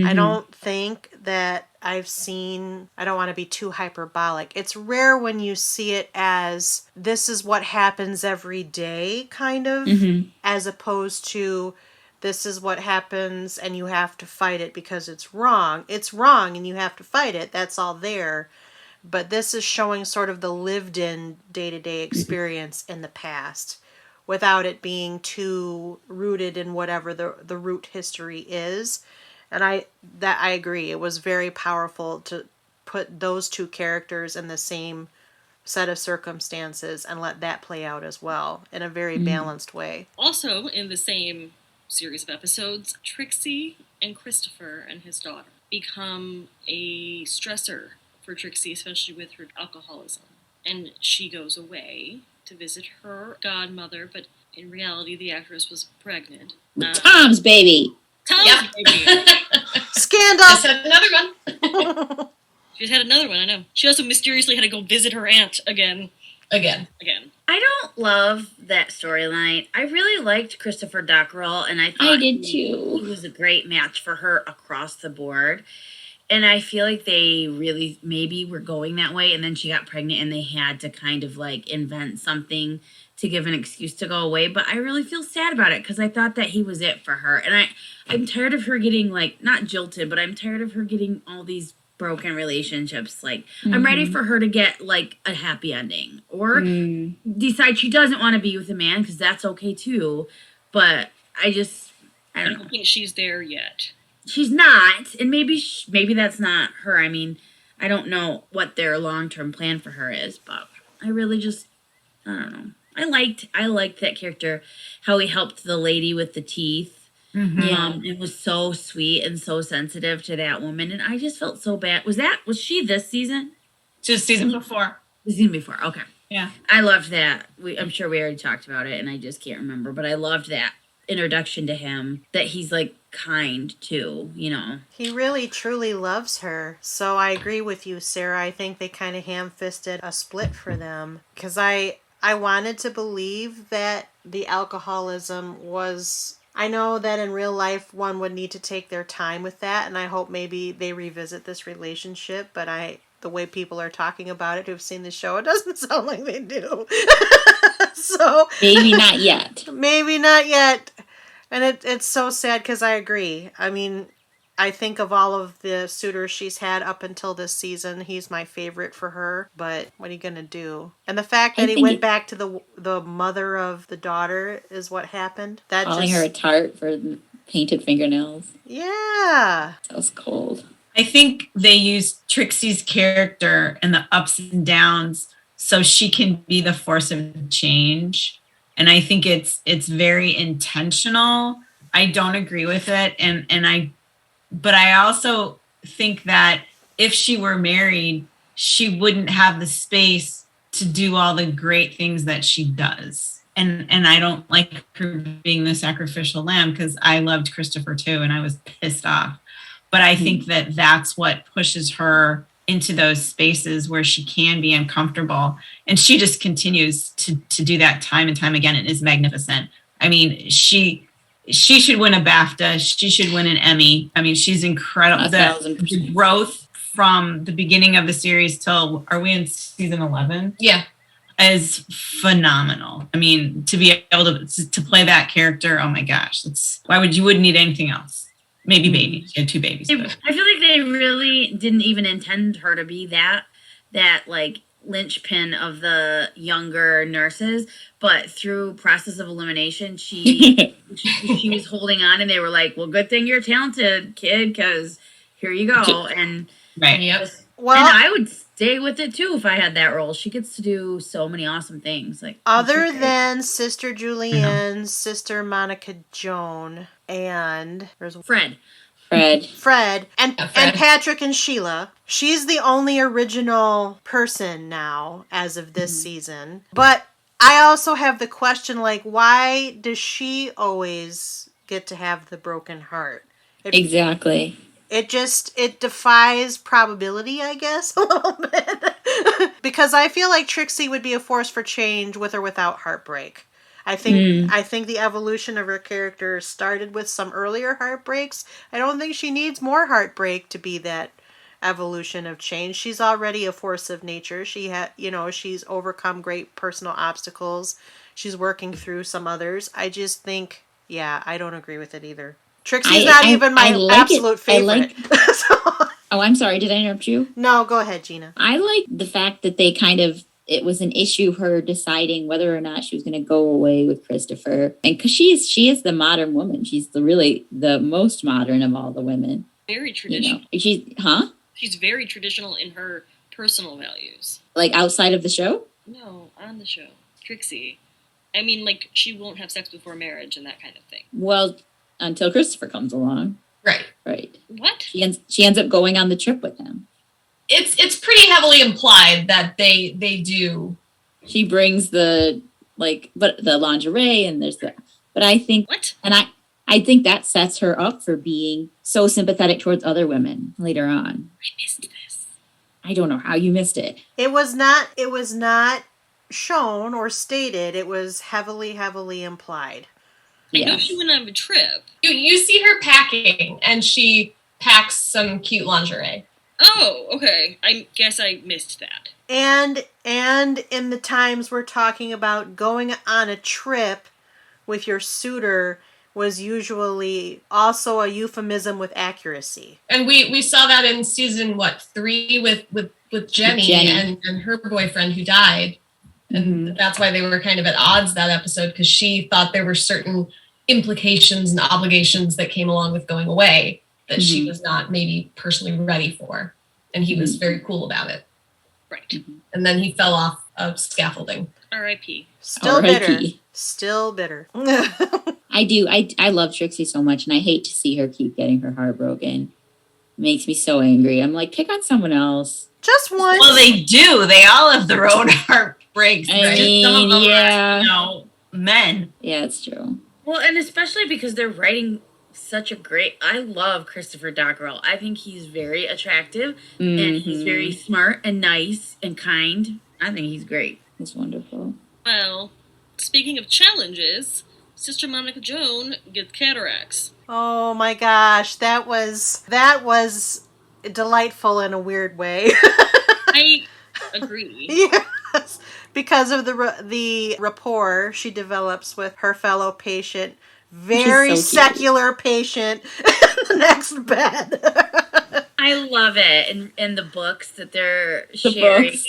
Speaker 1: I don't think that I've seen, I don't want to be too hyperbolic. It's rare when you see it as this is what happens every day, kind of, as opposed to this is what happens and you have to fight it because it's wrong. It's wrong and you have to fight it. That's all there. But this is showing sort of the lived-in day-to-day experience in the past without it being too rooted in whatever the root history is. And I agree. It was very powerful to put those two characters in the same set of circumstances and let that play out as well in a very balanced way.
Speaker 4: Also, in the same series of episodes, Trixie and Christopher and his daughter become a stressor for Trixie, especially with her alcoholism. And she goes away to visit her godmother, but in reality, the actress was pregnant.
Speaker 5: Tom's baby.
Speaker 4: Tom's baby.
Speaker 1: Scandal!
Speaker 8: Just had another one.
Speaker 4: She's had another one, I know. She also mysteriously had to go visit her aunt again.
Speaker 8: Again.
Speaker 6: I don't love that storyline. I really liked Christopher Dockrell, and I thought
Speaker 5: I did too.
Speaker 6: He was a great match for her across the board. And I feel like they really maybe were going that way, and then she got pregnant, and they had to kind of like invent something to give an excuse to go away. But I really feel sad about it because I thought that he was it for her, and I'm tired of her getting like not jilted, but I'm tired of her getting all these broken relationships. Like I'm ready for her to get like a happy ending or decide she doesn't want to be with a man, because that's okay too. But I
Speaker 4: don't think she's there yet.
Speaker 6: She's not, and maybe that's not her. I mean, I don't know what their long-term plan for her is, but I really just, I don't know. I liked that character, how he helped the lady with the teeth. It was so sweet and so sensitive to that woman, and I just felt so bad. Was she this season?
Speaker 7: Just season before.
Speaker 6: The season before, okay.
Speaker 7: Yeah.
Speaker 6: I loved that. I'm sure we already talked about it, and I just can't remember, but I loved that introduction to him, that he's like kind too, you know.
Speaker 1: He really truly loves her. So I agree with you, Sarah. I think they kind of ham-fisted a split for them, because I wanted to believe that the alcoholism was, I know that in real life one would need to take their time with that, and I hope maybe they revisit this relationship, but the way people are talking about it who've seen the show, it doesn't sound like they do. So
Speaker 5: maybe not yet.
Speaker 1: Maybe not yet. And it's so sad because I agree. I mean, I think of all of the suitors she's had up until this season, he's my favorite for her. But what are you going to do? And the fact that he went back to the mother of the daughter is what happened.
Speaker 5: Calling her a tart for painted fingernails.
Speaker 1: Yeah.
Speaker 5: That was cold.
Speaker 7: I think they used Trixie's character and the ups and downs so she can be the force of change. And I think it's very intentional. I don't agree with it. But I also think that if she were married, she wouldn't have the space to do all the great things that she does. And I don't like her being the sacrificial lamb, because I loved Christopher too, and I was pissed off. But I think that that's what pushes her into those spaces where she can be uncomfortable. And she just continues to do that time and time again. It is magnificent. I mean, she should win a BAFTA. She should win an Emmy. I mean, she's incredible. The growth from the beginning of the series till, are we in season 11?
Speaker 8: Yeah.
Speaker 7: Is phenomenal. I mean, to be able to play that character, oh my gosh, you wouldn't need anything else. Maybe babies. She had 2 babies.
Speaker 6: I feel like they really didn't even intend her to be that like linchpin of the younger nurses, but through process of elimination, she was holding on, and they were like, "Well, good thing you're talented, kid, because here you go." And
Speaker 7: right,
Speaker 8: yep.
Speaker 1: Well,
Speaker 6: and I would stay with it too if I had that role. She gets to do so many awesome things. Like
Speaker 1: other than Sister Julianne, Sister Monica Joan, and there's
Speaker 6: Fred, and Patrick and Sheila. She's the only original person now as of this season. But I also have the question, like, why does she always get to have the broken heart?
Speaker 5: Exactly.
Speaker 1: It defies probability, I guess, a little bit. Because I feel like Trixie would be a force for change with or without heartbreak. I think the evolution of her character started with some earlier heartbreaks. I don't think she needs more heartbreak to be that evolution of change. She's already a force of nature. She's overcome great personal obstacles. She's working through some others. I just think Yeah, I don't agree with it either. Trixie's not even my absolute favorite.
Speaker 5: Oh, I'm sorry. Did I interrupt you?
Speaker 1: No, go ahead, Gina.
Speaker 5: I like the fact that they it was an issue, her deciding whether or not she was going to go away with Christopher. And because she is the modern woman. She's really the most modern of all the women.
Speaker 4: Very traditional.
Speaker 5: She's
Speaker 4: very traditional in her personal values.
Speaker 5: Like outside of the show?
Speaker 4: No, on the show. Trixie. I mean, like, she won't have sex before marriage and that kind of thing.
Speaker 5: Well, until Christopher comes along. Right.
Speaker 4: What?
Speaker 5: She ends up going on the trip with him.
Speaker 8: It's pretty heavily implied that they do.
Speaker 5: She brings the lingerie and but I think
Speaker 4: what?
Speaker 5: And I think that sets her up for being so sympathetic towards other women later on.
Speaker 4: I missed this.
Speaker 5: I don't know how you missed it.
Speaker 1: It was not shown or stated. It was heavily implied.
Speaker 4: I know she went on a trip.
Speaker 8: You see her packing, and she packs some cute lingerie.
Speaker 4: Oh, okay. I guess I missed that.
Speaker 1: And in the times we're talking about, going on a trip with your suitor was usually also a euphemism with accuracy.
Speaker 8: And we saw that in season 3 with Jenny. And her boyfriend who died. And that's why they were kind of at odds that episode, because she thought there were certain implications and obligations that came along with going away that she was not maybe personally ready for. And he was very cool about it.
Speaker 4: Right.
Speaker 8: And then he fell off of scaffolding.
Speaker 4: R.I.P.
Speaker 1: Still bitter.
Speaker 5: I love Trixie so much, and I hate to see her keep getting her heart broken. It makes me so angry. I'm like, pick on someone else.
Speaker 1: Just one.
Speaker 7: Well, they do. They all have their own heartbreaks.
Speaker 5: I mean,
Speaker 7: some of them are, men.
Speaker 5: Yeah, it's true.
Speaker 6: Well, and especially because they're writing such a I love Christopher Dockrell. I think he's very attractive and he's very smart and nice and kind. I think he's great.
Speaker 5: He's wonderful.
Speaker 4: Well, speaking of challenges, Sister Monica Joan gets cataracts.
Speaker 1: Oh my gosh, that was delightful in a weird way.
Speaker 4: I agree.
Speaker 1: Yes, because of the rapport she develops with her fellow patient, very so secular patient in the next bed.
Speaker 6: I love it, and the books that they're sharing. Books.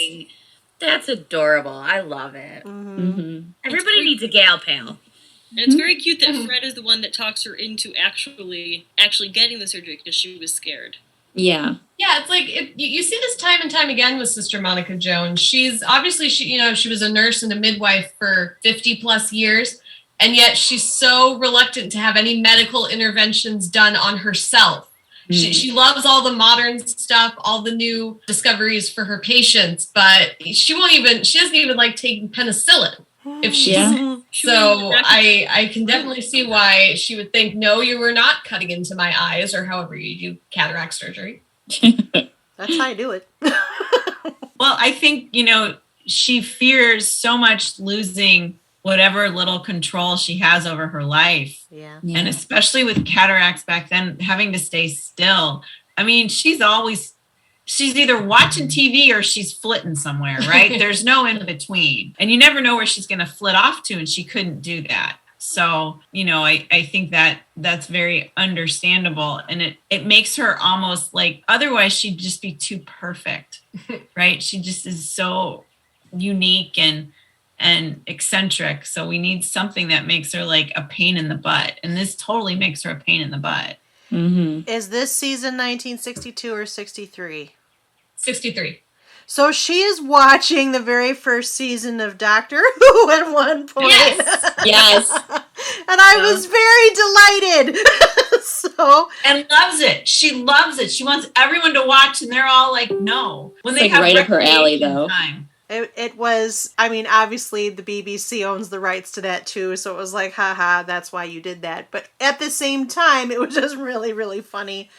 Speaker 6: That's adorable. I love it. Everybody needs a gal pal.
Speaker 4: And it's very cute that Fred is the one that talks her into actually getting the surgery because she was scared.
Speaker 5: Yeah.
Speaker 8: Yeah, it's like you see this time and time again with Sister Monica Jones. She's obviously she was a nurse and a midwife for 50 plus years, and yet she's so reluctant to have any medical interventions done on herself. She loves all the modern stuff, all the new discoveries for her patients, but she doesn't even like taking penicillin if she's sick. So I can definitely see why she would think, no, you were not cutting into my eyes, or however you do cataract surgery.
Speaker 1: That's how you do it.
Speaker 7: Well, I think, she fears so much losing whatever little control she has over her life.
Speaker 1: Yeah.
Speaker 7: And especially with cataracts back then, having to stay still. I mean, she's either watching TV or she's flitting somewhere, right? There's no in between. And you never know where she's going to flit off to, and she couldn't do that. So, I think that's very understandable. And it makes her almost like, otherwise she'd just be too perfect, right? She just is so unique and eccentric. So we need something that makes her like a pain in the butt. And this totally makes her a pain in the butt.
Speaker 1: Is this season 1962 or 63?
Speaker 8: 63.
Speaker 1: So she is watching the very first season of Doctor Who at one point.
Speaker 5: Yes.
Speaker 1: And I was very delighted.
Speaker 7: And loves it. She loves it. She wants everyone to watch, and they're all like, no. When
Speaker 5: it's
Speaker 7: they
Speaker 5: like
Speaker 7: have
Speaker 5: right up her alley, though.
Speaker 7: Time.
Speaker 1: It was, obviously the BBC owns the rights to that too, so it was like, haha, that's why you did that. But at the same time, it was just really, really funny.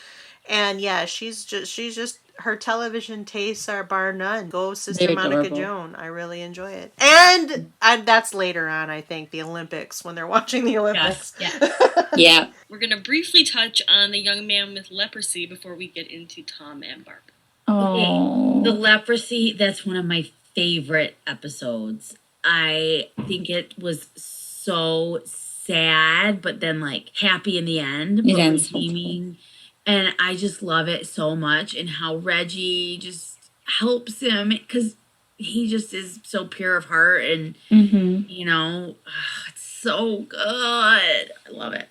Speaker 1: And yeah, she's just her television tastes are bar none. Go Sister Monica Joan. I really enjoy it. And that's later on, I think, the Olympics, when they're watching the Olympics.
Speaker 8: Yes.
Speaker 5: Yeah.
Speaker 4: We're going to briefly touch on the young man with leprosy before we get into Tom and Barb.
Speaker 5: Oh.
Speaker 6: The leprosy, that's one of my favorite episodes. I think it was so sad, but then like happy in the end.
Speaker 5: It
Speaker 6: but
Speaker 5: ends
Speaker 6: redeeming. And I just love it so much, and how Reggie just helps him because he just is so pure of heart, and you know, it's so good. I love it.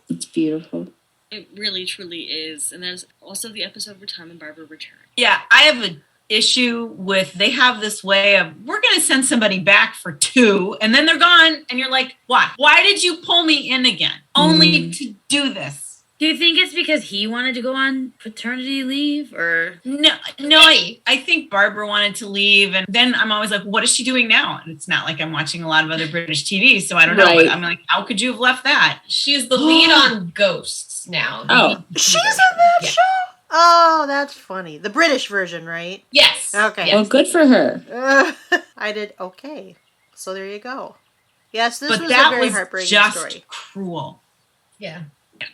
Speaker 5: It's beautiful.
Speaker 4: It really, truly is. And there's also the episode where Tom and Barbara return.
Speaker 7: Yeah, I have an issue with, they have this way of, we're going to send somebody back for 2, and then they're gone, and you're like, why? Why did you pull me in again? Only to do this.
Speaker 6: Do you think it's because he wanted to go on paternity leave, or
Speaker 7: No, I think Barbara wanted to leave, and then I'm always like, what is she doing now? And it's not like I'm watching a lot of other British TV, so I don't know, but I'm like, how could you have left that?
Speaker 8: She's the lead on Ghosts now.
Speaker 1: Oh, she's in that show? Oh, that's funny. The British version, right?
Speaker 8: Yes.
Speaker 1: Okay.
Speaker 5: Well, good for her.
Speaker 1: I did okay. So there you go. Yes, this
Speaker 7: But
Speaker 1: was
Speaker 7: that
Speaker 1: a very
Speaker 7: was
Speaker 1: heartbreaking
Speaker 7: just
Speaker 1: story.
Speaker 7: cruel.
Speaker 8: Yeah.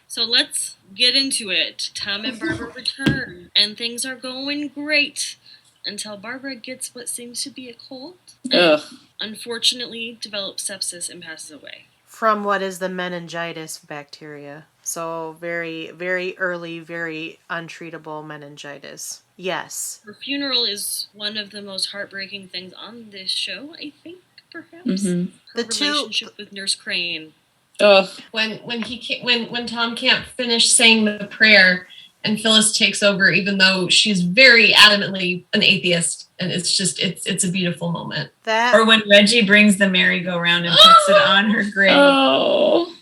Speaker 4: So let's get into it. Tom and Barbara return, and things are going great until Barbara gets what seems to be a cold.
Speaker 5: Ugh.
Speaker 4: Unfortunately, develops sepsis and passes away.
Speaker 1: From what is the meningitis bacteria. So very, very early, very untreatable meningitis. Yes.
Speaker 4: Her funeral is one of the most heartbreaking things on this show, I think, perhaps.
Speaker 5: Mm-hmm.
Speaker 4: Her
Speaker 1: The two-
Speaker 4: relationship with Nurse Crane.
Speaker 5: Ugh.
Speaker 8: When Tom can't finish saying the prayer and Phyllis takes over, even though she's very adamantly an atheist, and it's just it's a beautiful moment.
Speaker 1: That
Speaker 7: Or when Reggie brings the merry-go-round and puts it on her grave.
Speaker 5: Oh.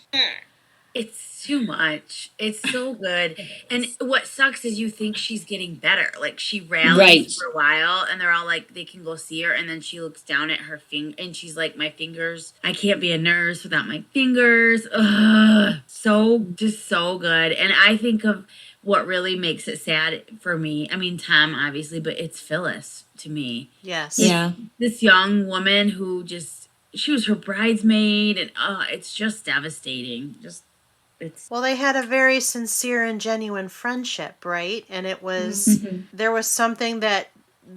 Speaker 6: it's too much. It's so good. And what sucks is you think she's getting better. Like, she rallies
Speaker 5: Right.
Speaker 6: for a while, and they're all like, they can go see her, and then she looks down at her finger, and she's like, my fingers, I can't be a nurse without my fingers. Ugh. Just so good. And I think of what really makes it sad for me. I mean, Tom, obviously, but it's Phyllis to me.
Speaker 1: yes.
Speaker 5: Yeah.
Speaker 6: This young woman who just, she was her bridesmaid, and it's just devastating.
Speaker 1: Well, they had a very sincere and genuine friendship, right? And it was, there was something that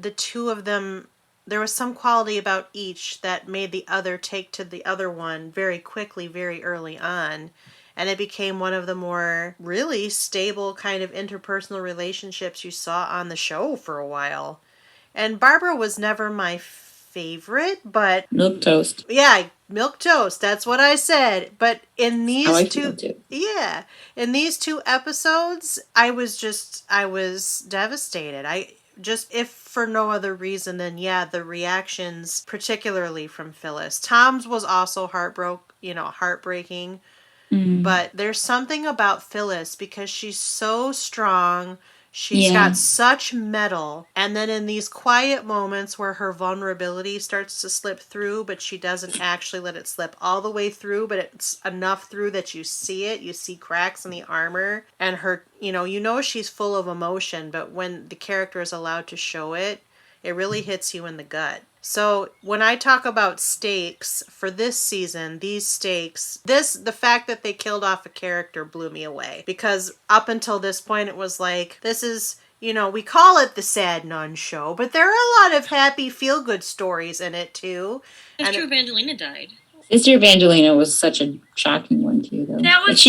Speaker 1: the two of them, there was some quality about each that made the other take to the other one very quickly, very early on. And it became one of the more really stable kind of interpersonal relationships you saw on the show for a while. And Barbara was never my favorite, but
Speaker 5: Milk toast.
Speaker 1: yeah, milk toast. That's what I said. But in these
Speaker 5: I like
Speaker 1: two,
Speaker 5: milk too.
Speaker 1: yeah, in these 2 episodes, I was devastated. If for no other reason than, the reactions, particularly from Phyllis. Tom's was also heartbreaking. But there's something about Phyllis because she's so strong. She's got such mettle. And then in these quiet moments where her vulnerability starts to slip through, but she doesn't actually let it slip all the way through, but it's enough through that you see it. You see cracks in the armor. And her, she's full of emotion, but when the character is allowed to show it, it really hits you in the gut. So when I talk about stakes for this season, these stakes, the fact that they killed off a character blew me away. Because up until this point, it was like, this is, we call it the Sad Nun Show, but there are a lot of happy, feel-good stories in it too.
Speaker 4: Sister Evangelina died.
Speaker 5: Sister Evangelina was such a shocking one too, though.
Speaker 6: That was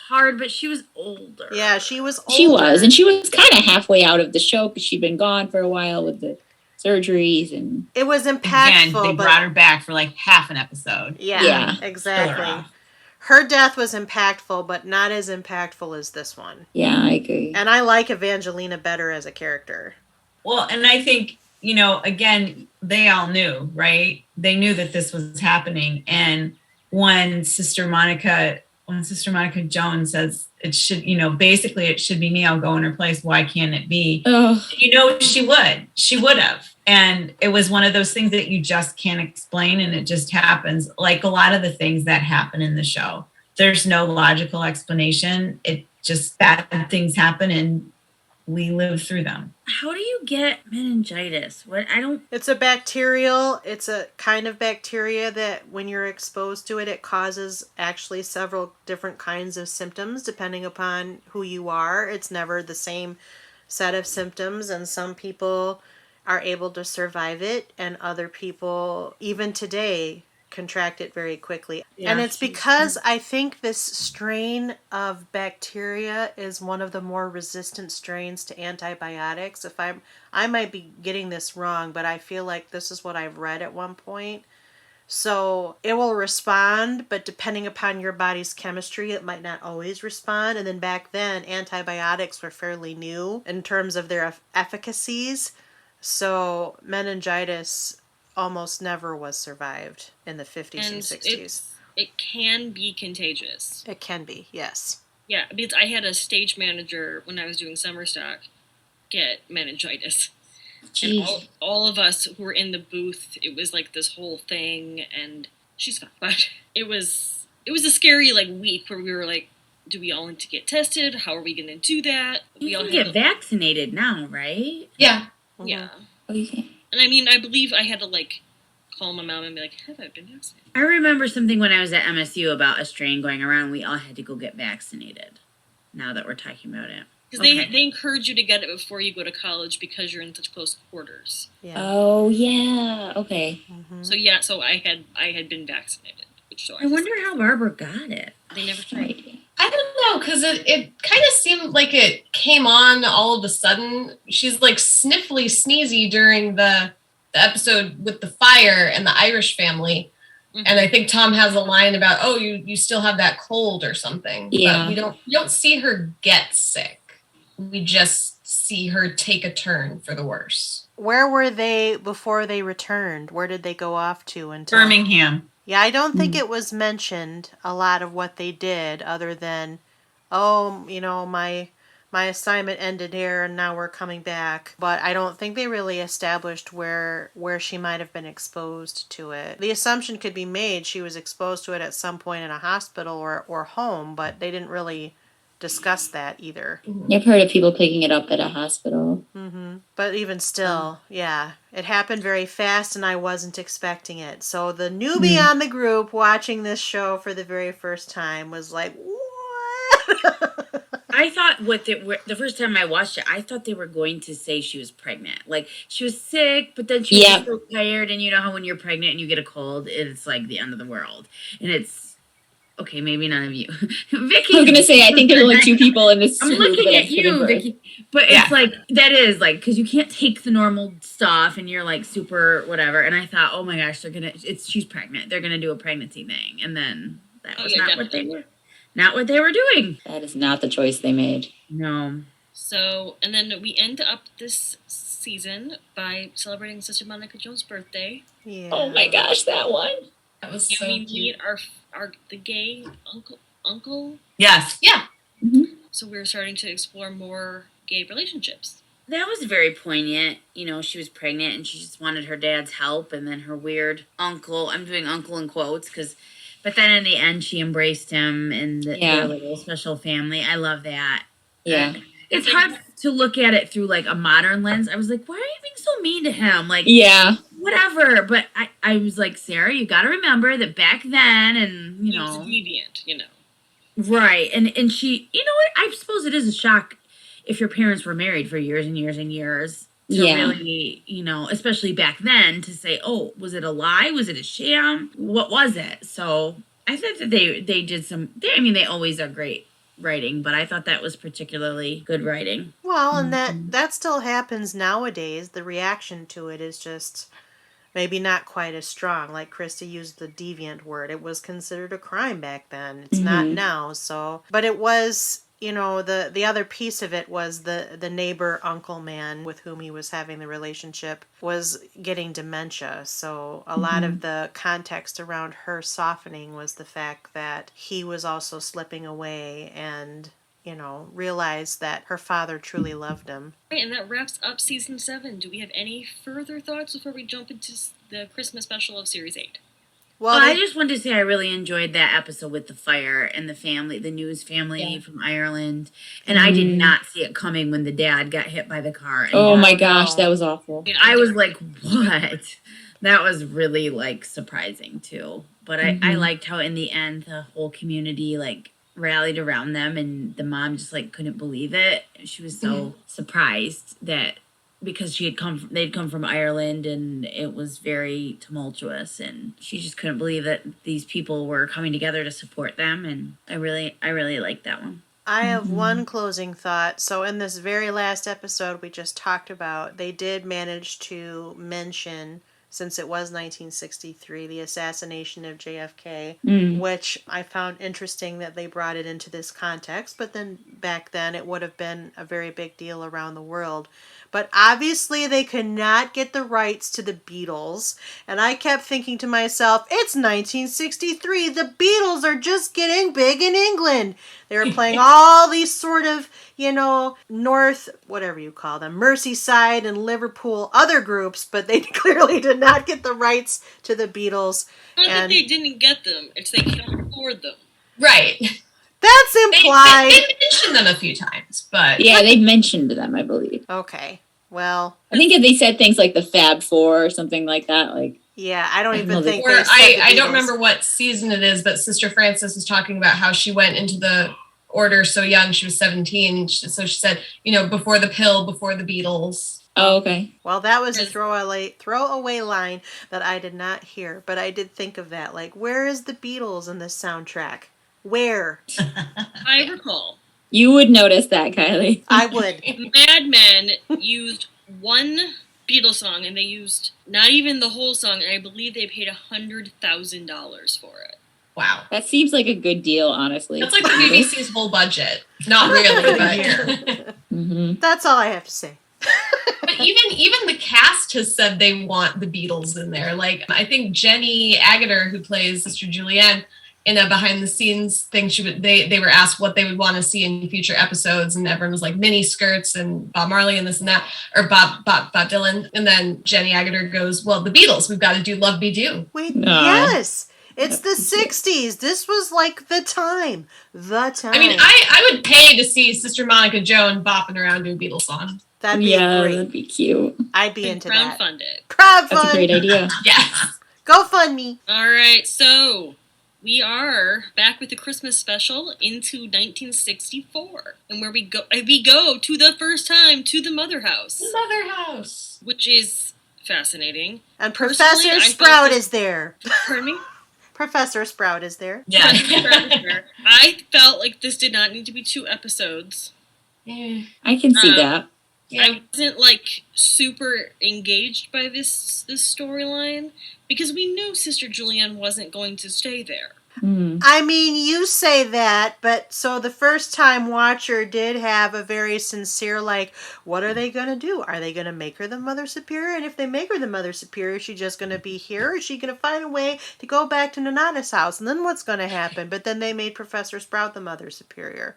Speaker 6: hard, but she was older.
Speaker 1: Yeah, she was older.
Speaker 5: She was, and she was kind of halfway out of the show because she'd been gone for a while with the surgeries, and
Speaker 1: it was impactful.
Speaker 7: Again, they brought her back for like half an episode.
Speaker 1: Yeah. Exactly. Her death was impactful, but not as impactful as this one.
Speaker 5: Yeah, I agree.
Speaker 1: And I like Evangelina better as a character.
Speaker 7: Well, and I think, again, they all knew, right? They knew that this was happening. And when Sister Monica Jones says it should, basically it should be me, I'll go in her place. Why can't it be? She would have. And it was one of those things that you just can't explain, and it just happens. Like a lot of the things that happen in the show, there's no logical explanation. It just, bad things happen and we live through them.
Speaker 6: How do you get meningitis?
Speaker 1: It's a bacterial, it's a kind of bacteria that when you're exposed to it, it causes actually several different kinds of symptoms depending upon who you are. It's never the same set of symptoms, and some people are able to survive it, and other people, even today, contract it very quickly.
Speaker 6: Yeah,
Speaker 1: and it's because I think this strain of bacteria is one of the more resistant strains to antibiotics. I might be getting this wrong, but I feel like this is what I've read at one point. So it will respond, but depending upon your body's chemistry, it might not always respond. And then back then, antibiotics were fairly new in terms of their efficacies. So meningitis almost never was survived in the 50s and 60s.
Speaker 4: It can be contagious.
Speaker 1: It can be, yes.
Speaker 4: Yeah, because I had a stage manager when I was doing summer stock get meningitis.
Speaker 5: Jeez.
Speaker 4: And all of us who were in the booth, it was like this whole thing, and she's fine. But it was a scary week where we were like, do we all need to get tested? How are we going to do that?
Speaker 6: You can get vaccinated now, right?
Speaker 8: Yeah.
Speaker 4: Yeah.
Speaker 5: Oh, you can.
Speaker 4: And I mean, I believe I had to call my mom and be like, have I been vaccinated?
Speaker 6: I remember something when I was at MSU about a strain going around. We all had to go get vaccinated. Now that we're talking about it.
Speaker 4: Because they encourage you to get it before you go to college because you're in such close quarters.
Speaker 1: Yeah.
Speaker 5: Oh, yeah. Okay.
Speaker 4: So I had been vaccinated.
Speaker 6: I wonder how Barbara got it.
Speaker 4: They never tried.
Speaker 8: I don't know, because it kind of seemed like it came on all of a sudden. She's sniffly, sneezy during the episode with the fire and the Irish family. Mm-hmm. And I think Tom has a line about, oh, you still have that cold or something.
Speaker 5: Yeah.
Speaker 8: But we don't see her get sick. We just see her take a turn for the worse.
Speaker 1: Where were they before they returned? Where did they go off to?
Speaker 7: Birmingham.
Speaker 1: Yeah, I don't think it was mentioned a lot of what they did other than, my assignment ended here and now we're coming back. But I don't think they really established where she might have been exposed to it. The assumption could be made she was exposed to it at some point in a hospital or home, but they didn't really discuss that either.
Speaker 5: I've heard of people picking it up at a hospital.
Speaker 1: Mm-hmm. But even still, yeah, it happened very fast and I wasn't expecting it. So the newbie on the group watching this show for the very first time was like, what?
Speaker 6: I thought the first time I watched it, I thought they were going to say she was pregnant. She was sick, but then she was so tired. And you know how when you're pregnant and you get a cold, it's like the end of the world. And it's, okay, maybe none of you. Vicky.
Speaker 5: I was going to say, I think there's only two people in this.
Speaker 6: I'm looking at you, Vicky. But it's that is because you can't take the normal stuff and you're super whatever. And I thought, oh my gosh, she's pregnant. They're going to do a pregnancy thing. And then that was not what they were doing.
Speaker 5: That is not the choice they made.
Speaker 6: No.
Speaker 4: So, and then we end up this season by celebrating Sister Monica Jones' birthday.
Speaker 1: Yeah.
Speaker 5: Oh my gosh, that one.
Speaker 8: That was
Speaker 4: and
Speaker 8: so
Speaker 4: we
Speaker 8: cute.
Speaker 4: meet the gay uncle.
Speaker 7: Yes.
Speaker 8: Yeah.
Speaker 5: Mm-hmm.
Speaker 4: So we're starting to explore more gay relationships.
Speaker 6: That was very poignant. She was pregnant and she just wanted her dad's help. And then her weird uncle, I'm doing uncle in quotes, but then in the end she embraced him and their little special family. I love that.
Speaker 5: Yeah.
Speaker 6: It's hard to look at it through a modern lens. I was like, why are you being so mean to him? Whatever. But I was like, Sarah, you got to remember that back then and,
Speaker 4: He was deviant,
Speaker 6: Right. And she, you know what? I suppose it is a shock if your parents were married for years and years and years to really, especially back then to say, oh, was it a lie? Was it a sham? What was it? So I thought that they did they always are great writing, but I thought that was particularly good writing.
Speaker 1: Well, and that still happens nowadays. The reaction to it is just maybe not quite as strong. Like Krista used the deviant word. It was considered a crime back then. It's not now. So, but it was, the other piece of it was the neighbor uncle man with whom he was having the relationship was getting dementia. So a lot of the context around her softening was the fact that he was also slipping away and realized that her father truly loved him.
Speaker 4: Right, and that wraps up season 7. Do we have any further thoughts before we jump into the Christmas special of series 8?
Speaker 6: Well, I just wanted to say I really enjoyed that episode with the fire and the family, the news family from Ireland. And I did not see it coming when the dad got hit by the car.
Speaker 5: Oh my gosh, that was awful.
Speaker 6: I was like, what? That was really surprising too. But I liked how in the end the whole community rallied around them and the mom just couldn't believe it. She was so surprised that because they'd come from Ireland, and it was very tumultuous, and she just couldn't believe that these people were coming together to support them, and I really liked that one.
Speaker 1: I have one closing thought. So in this very last episode we just talked about, they did manage to mention, since it was 1963, the assassination of JFK, which I found interesting that they brought it into this context, but then back then it would have been a very big deal around the world. But obviously they could not get the rights to the Beatles, and I kept thinking to myself, it's 1963, the Beatles are just getting big in England. They were playing all these sort of, North, whatever you call them, Merseyside and Liverpool, other groups, but they clearly did not get the rights to the Beatles.
Speaker 4: Not that they didn't get them, it's they can't afford them.
Speaker 8: Right.
Speaker 1: That's implied.
Speaker 8: They mentioned them a few times, but...
Speaker 5: Yeah, they mentioned them, I believe.
Speaker 1: Okay, well...
Speaker 5: I think if they said things like the Fab Four or something like that, like...
Speaker 1: Yeah, I don't even think
Speaker 8: Or
Speaker 1: they said
Speaker 8: I don't remember what season it is, but Sister Frances was talking about how she went into the order so young. She was 17. So she said, before the pill, before the Beatles.
Speaker 5: Oh, okay.
Speaker 1: Well, that was a throwaway line that I did not hear, but I did think of that. Like, where is the Beatles in this soundtrack? Where?
Speaker 4: I recall.
Speaker 5: You would notice that, Kylie.
Speaker 1: I would.
Speaker 4: Mad Men used one Beatles song, and they used not even the whole song, and I believe they paid $100,000 for it.
Speaker 8: Wow.
Speaker 5: That seems like a good deal, honestly.
Speaker 8: That's like the BBC's whole budget. Not really, but...
Speaker 1: That's all I have to say.
Speaker 8: But even the cast has said they want the Beatles in there. Like, I think Jenny Agutter, who plays Sister Julianne, in a behind-the-scenes thing, they were asked what they would want to see in future episodes, and everyone was like mini skirts and Bob Marley and this and that, or Bob Dylan. And then Jenny Agutter goes, "Well, the Beatles, we've got to do Love Be Do."
Speaker 1: Wait, yes, it's the '60s. This was like the time. I
Speaker 8: mean, I would pay to see Sister Monica Joan bopping around to a Beatles song.
Speaker 1: That'd be great.
Speaker 5: That'd be cute.
Speaker 1: I'd be into that.
Speaker 4: Crowdfund it.
Speaker 1: Crowdfund.
Speaker 5: That's a great idea.
Speaker 8: Yes.
Speaker 1: GoFundMe.
Speaker 4: All right, so we are back with the Christmas special into 1964, and where we go to the first time to the Mother House.
Speaker 8: The Mother House,
Speaker 4: which is fascinating.
Speaker 1: And Professor Sprout is there.
Speaker 4: Pardon me?
Speaker 1: Professor Sprout is there.
Speaker 8: Yeah.
Speaker 4: I felt like this did not need to be 2 episodes.
Speaker 5: I can see that.
Speaker 4: Yeah. I wasn't super engaged by this storyline because we knew Sister Julianne wasn't going to stay there.
Speaker 1: I mean, you say that, but so the first time watcher did have a very sincere, what are they going to do? Are they going to make her the Mother Superior? And if they make her the Mother Superior, is she just going to be here? Or is she going to find a way to go back to Nonana's house? And then what's going to happen? But then they made Professor Sprout the Mother Superior.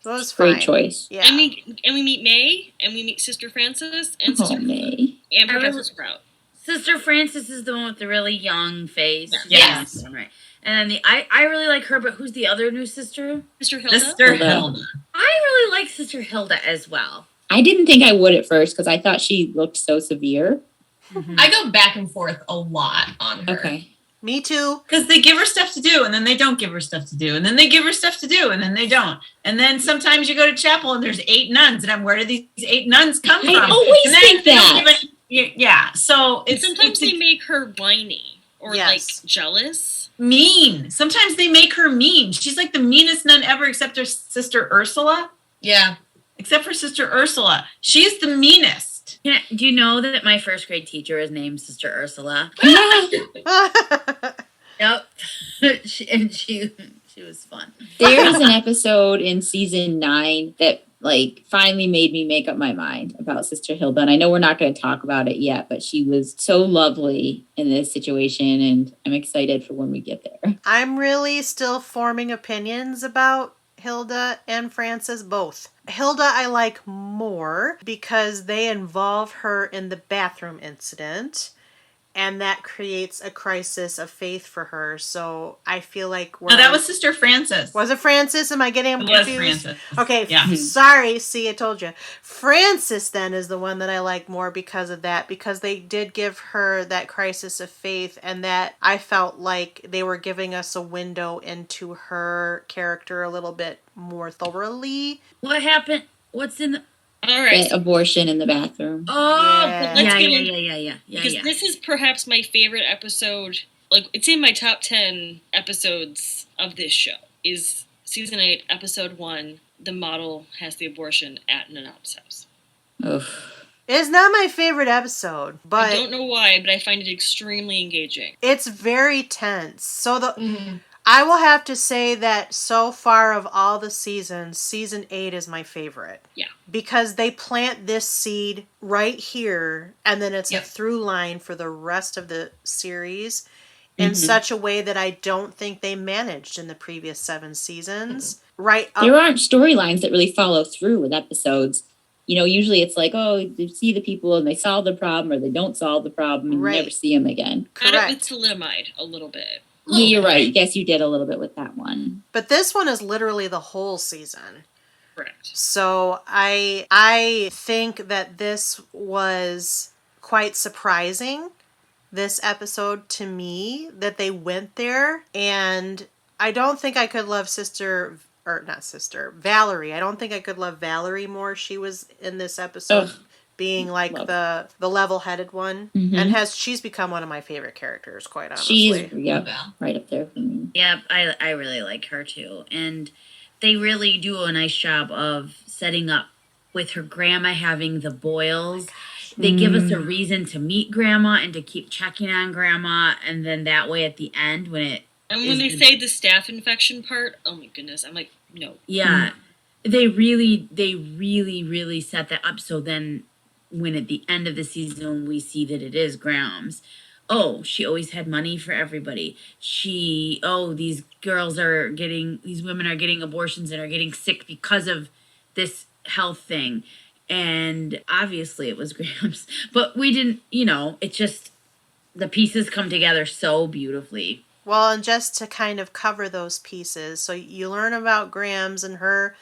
Speaker 1: So it was fine.
Speaker 5: Great choice.
Speaker 4: Yeah. And we meet May, and we meet Sister Frances, and Sister
Speaker 5: May.
Speaker 4: And Professor Sprout.
Speaker 6: Sister Frances is the one with the really young face.
Speaker 8: Yes.
Speaker 6: Right. And then I really like her, but who's the other new sister?
Speaker 4: Sister Hilda.
Speaker 8: Sister Hilda.
Speaker 6: I really like Sister Hilda as well.
Speaker 5: I didn't think I would at first because I thought she looked so severe.
Speaker 8: I go back and forth a lot on her.
Speaker 5: Okay.
Speaker 1: Me too.
Speaker 7: Because they give her stuff to do, and then they don't give her stuff to do, and then they give her stuff to do, and then they don't. And then sometimes you go to chapel and there's 8 nuns, and where do these 8 nuns come from?
Speaker 5: I always think that.
Speaker 7: Yeah, so it's...
Speaker 4: Sometimes they make her whiny or jealous.
Speaker 7: Mean. Sometimes they make her mean. She's like the meanest nun ever except her sister Ursula.
Speaker 8: Yeah. Except
Speaker 7: for Sister Ursula. She's the meanest.
Speaker 6: Yeah, do you know that my first grade teacher is named Sister Ursula? Yep. she was fun.
Speaker 5: There's an episode in season 9 that finally made me make up my mind about Sister Hilda. And I know we're not going to talk about it yet, but she was so lovely in this situation, and I'm excited for when we get there.
Speaker 1: I'm really still forming opinions about Hilda and Frances both. Hilda I like more because they involve her in the bathroom incident, and that creates a crisis of faith for her. So I feel like
Speaker 7: No, that was Sister Frances.
Speaker 1: Was it Frances? Am I getting them confused?
Speaker 7: It was Frances.
Speaker 1: Okay,
Speaker 7: yeah.
Speaker 1: Sorry. See, I told you. Frances then is the one that I like more because of that, because they did give her that crisis of faith, and that I felt like they were giving us a window into her character a little bit more thoroughly.
Speaker 6: What happened? What's in
Speaker 4: All right.
Speaker 5: The abortion in the bathroom.
Speaker 6: Oh,
Speaker 1: Yeah.
Speaker 6: yeah.
Speaker 4: Because this is perhaps my favorite episode. Like, it's in my top 10 episodes of this show. Is season 8, episode 1, the model has the abortion at Nanab's house.
Speaker 5: Oof.
Speaker 1: It's not my favorite episode, but
Speaker 4: I don't know why, but I find it extremely engaging.
Speaker 1: it's very tense. So I will have to say that so far of all the seasons, season 8 is my favorite.
Speaker 4: Yeah.
Speaker 1: Because they plant this seed right here, and then it's a through line for the rest of the series in such a way that I don't think they managed in the previous 7 seasons. Right up.
Speaker 5: There aren't storylines that really follow through with episodes. You know, usually it's like, oh, you see the people and they solve the problem, or they don't solve the problem and you never see them again.
Speaker 4: Got it with Thalidomide a little bit.
Speaker 5: Yeah, you're right. I guess you did a little bit with that one.
Speaker 1: But this one is literally the whole season.
Speaker 4: Correct.
Speaker 1: So I think that this was quite surprising, this episode, to me, that they went there. And I don't think I could love Valerie. I don't think I could love Valerie more. She was in this episode being like the level-headed one. And she's become one of my favorite characters, quite honestly.
Speaker 5: She's right up there for me.
Speaker 6: Yep, I really like her too. And they really do a nice job of setting up with her grandma having the boils. They give us a reason to meet grandma and to keep checking on grandma, and then that way at the end when
Speaker 4: they say the staph infection part, oh my goodness, I'm like, no.
Speaker 6: Yeah. They really set that up, so then when at the end of the season we see that it is Graham's, she always had money for everybody. These women are getting abortions and are getting sick because of this health thing. And obviously it was Graham's, but we didn't, it just, the pieces come together so beautifully.
Speaker 1: Well, and just to kind of cover those pieces, so you learn about Graham's and her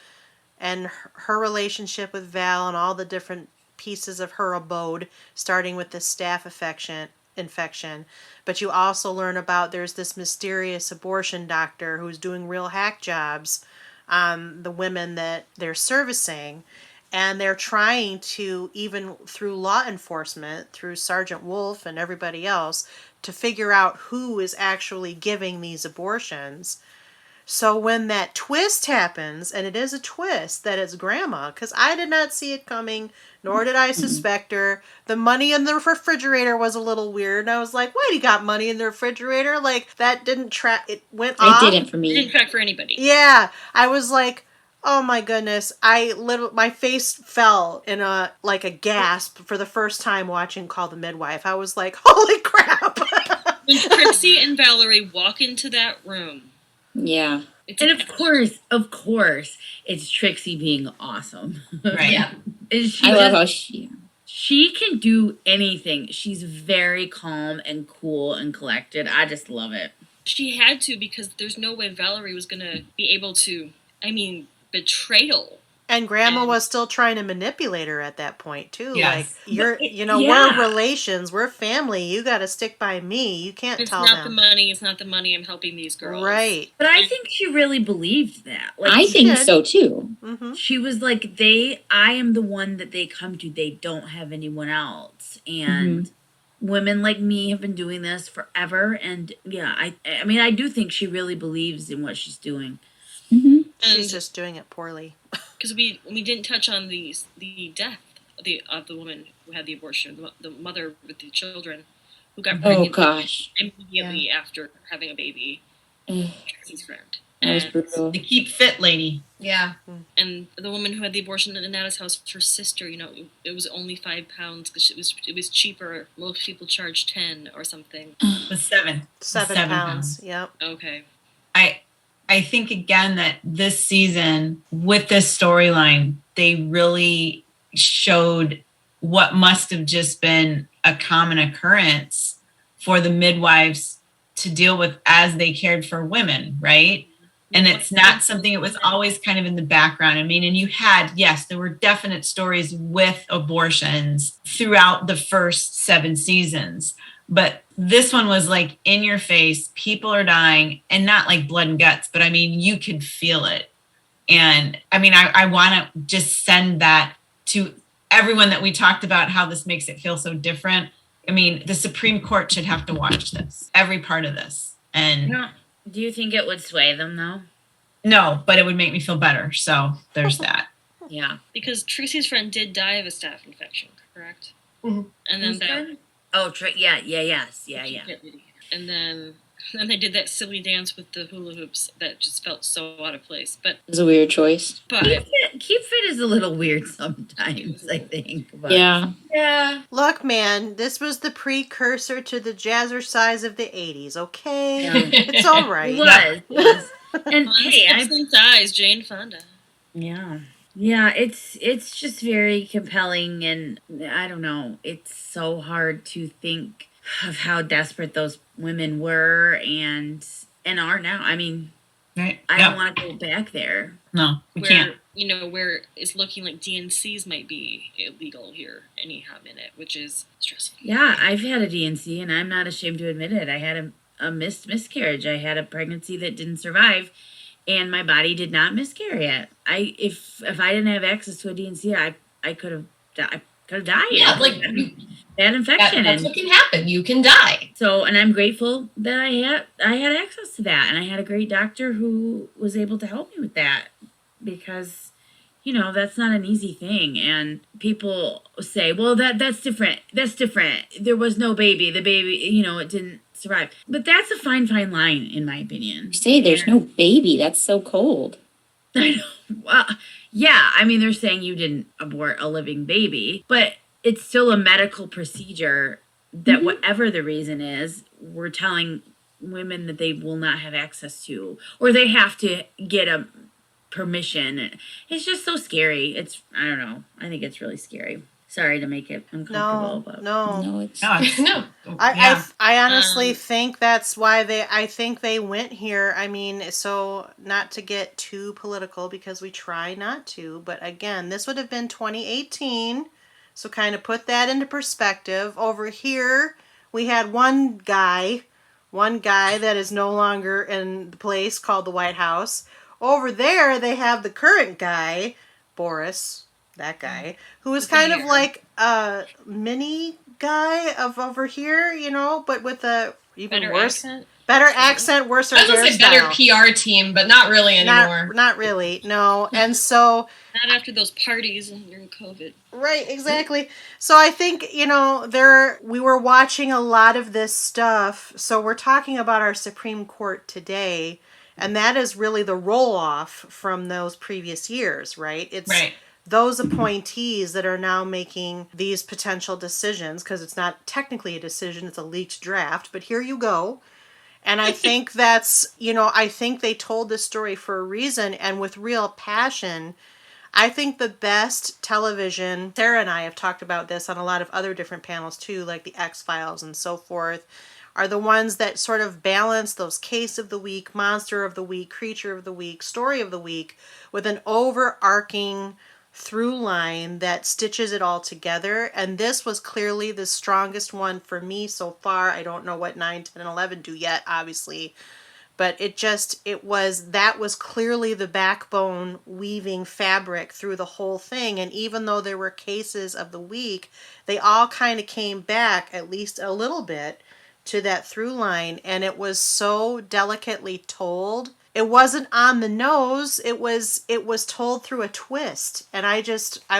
Speaker 1: relationship with Val and all the different pieces of her abode, starting with the staph infection. But you also learn about there's this mysterious abortion doctor who's doing real hack jobs on the women that they're servicing. And they're trying to, even through law enforcement, through Sergeant Wolf and everybody else, to figure out who is actually giving these abortions. So when that twist happens, and it is a twist that it's Grandma, because I did not see it coming, nor did I suspect her. The money in the refrigerator was a little weird. And I was like, why do you got money in the refrigerator? Like, that didn't track. It went off.
Speaker 5: It didn't for me.
Speaker 4: It didn't track for anybody.
Speaker 1: Yeah. I was like, oh my goodness. My face fell in a gasp for the first time watching Call the Midwife. I was like, holy crap.
Speaker 4: When Trixie and Valerie walk into that room.
Speaker 5: Yeah.
Speaker 6: And of course, it's Trixie being awesome.
Speaker 7: Right.
Speaker 6: Yeah.
Speaker 5: I love how
Speaker 6: she can do anything. She's very calm and cool and collected. I just love it.
Speaker 4: She had to, because there's no way Valerie was going to be able to, betrayal.
Speaker 1: And Grandma was still trying to manipulate her at that point, too.
Speaker 7: Yes.
Speaker 1: Like, we're relations, we're family, you got to stick by me, you can't tell them.
Speaker 4: It's not the money, I'm helping these girls.
Speaker 1: Right.
Speaker 6: But I think she really believed that. Like,
Speaker 5: I think so, too.
Speaker 1: Mm-hmm.
Speaker 6: She was like, I am the one that they come to, they don't have anyone else. And women like me have been doing this forever. And yeah, I do think she really believes in what she's doing.
Speaker 5: Mm-hmm.
Speaker 1: She's just doing it poorly.
Speaker 4: Because we didn't touch on the death of the woman who had the abortion, the mother with the children, who got pregnant immediately after having a baby. Trixie's friend.
Speaker 5: That was brutal.
Speaker 7: The keep fit lady.
Speaker 8: Yeah.
Speaker 4: And the woman who had the abortion at Nana's house, her sister, it was only £5 because it was cheaper. Most people charge 10 or something.
Speaker 7: It was 7.
Speaker 1: 7 pounds. Yep.
Speaker 4: Okay.
Speaker 7: I think, again, that this season, with this storyline, they really showed what must have just been a common occurrence for the midwives to deal with as they cared for women, right? And it's not something, it was always kind of in the background. And you had, yes, there were definite stories with abortions throughout the first 7 seasons. But this one was like in your face, people are dying, and not like blood and guts, but you could feel it. And I want to just send that to everyone that we talked about, how this makes it feel so different. I mean, the Supreme Court should have to watch this, every part of this. And
Speaker 6: No. Do you think it would sway them, though?
Speaker 7: no, but it would make me feel better. So there's that.
Speaker 6: Yeah.
Speaker 4: Because Tracy's friend did die of a staph infection, correct?
Speaker 8: Mhm.
Speaker 4: And then
Speaker 6: Who's
Speaker 4: that.
Speaker 6: friend? Oh, yes. Yeah.
Speaker 4: And then they did that silly dance with the hula hoops that just felt so out of place. But
Speaker 5: It was a weird choice.
Speaker 6: Keep Fit is a little weird sometimes, I think. But
Speaker 5: Yeah.
Speaker 8: Yeah.
Speaker 1: Look, man, this was the precursor to the jazzercise of the 80s, okay?
Speaker 6: Yeah.
Speaker 1: It's all right.
Speaker 6: It was. And hey,
Speaker 4: Hips and thighs, Jane Fonda.
Speaker 6: Yeah, it's just very compelling, and I don't know. It's so hard to think of how desperate those women were and are now. I mean,
Speaker 7: Right?
Speaker 6: I don't want to go back there.
Speaker 7: No, we
Speaker 4: Where,
Speaker 7: can't.
Speaker 4: where it's looking like DNCs might be illegal here anyhow minute, which is stressful.
Speaker 6: Yeah, I've had a DNC, and I'm not ashamed to admit it. I had a miscarriage. I had a pregnancy that didn't survive, and my body did not miscarry it. If I didn't have access to a DNC, I could have died.
Speaker 8: Yeah, like
Speaker 6: bad infection.
Speaker 8: that's what can happen. You can die.
Speaker 6: So, and I'm grateful that I had access to that, and I had a great doctor who was able to help me with that, because that's not an easy thing. And people say, well, that's different. That's different. There was no baby. The baby, it didn't survive. But that's a fine line, in my opinion.
Speaker 5: You say there's no baby. That's so cold.
Speaker 6: I know. Well, yeah, I mean, they're saying you didn't abort a living baby, but it's still a medical procedure that whatever the reason is, we're telling women that they will not have access to, or they have to get a permission. It's just so scary. I don't know. I think it's really scary. Sorry to make it uncomfortable. But
Speaker 5: No, it's
Speaker 8: No.
Speaker 1: I honestly think that's why they went here. I mean, so not to get too political, because we try not to, but again, this would have been 2018. So kind of put that into perspective. Over here, we had one guy that is no longer in the place called the White House. Over there, they have the current guy, Boris, that guy, who is kind of like a mini guy of over here, but with a even worse accent, worse
Speaker 8: I was gonna say better
Speaker 1: hairstyle.
Speaker 8: PR team, but not really anymore.
Speaker 1: Not really, no. And so
Speaker 4: Not after those parties during COVID.
Speaker 1: right, exactly. So I think, we were watching a lot of this stuff. So we're talking about our Supreme Court today, and that is really the roll-off from those previous years, right? It's
Speaker 7: Right.
Speaker 1: those appointees that are now making these potential decisions, because it's not technically a decision, it's a leaked draft, but here you go. And I think that's, I think they told this story for a reason, and with real passion. I think the best television, Sarah and I have talked about this on a lot of other different panels too, like the X-Files and so forth, are the ones that sort of balance those case of the week, monster of the week, creature of the week, story of the week, with an overarching through line that stitches it all together. And this was clearly the strongest one for me so far. I don't know what 9, 10, and 11 do yet, obviously. But that was clearly the backbone weaving fabric through the whole thing. And even though there were cases of the week, they all kind of came back at least a little bit to that through line. And it was so delicately told. It wasn't on the nose. It was told through a twist. And I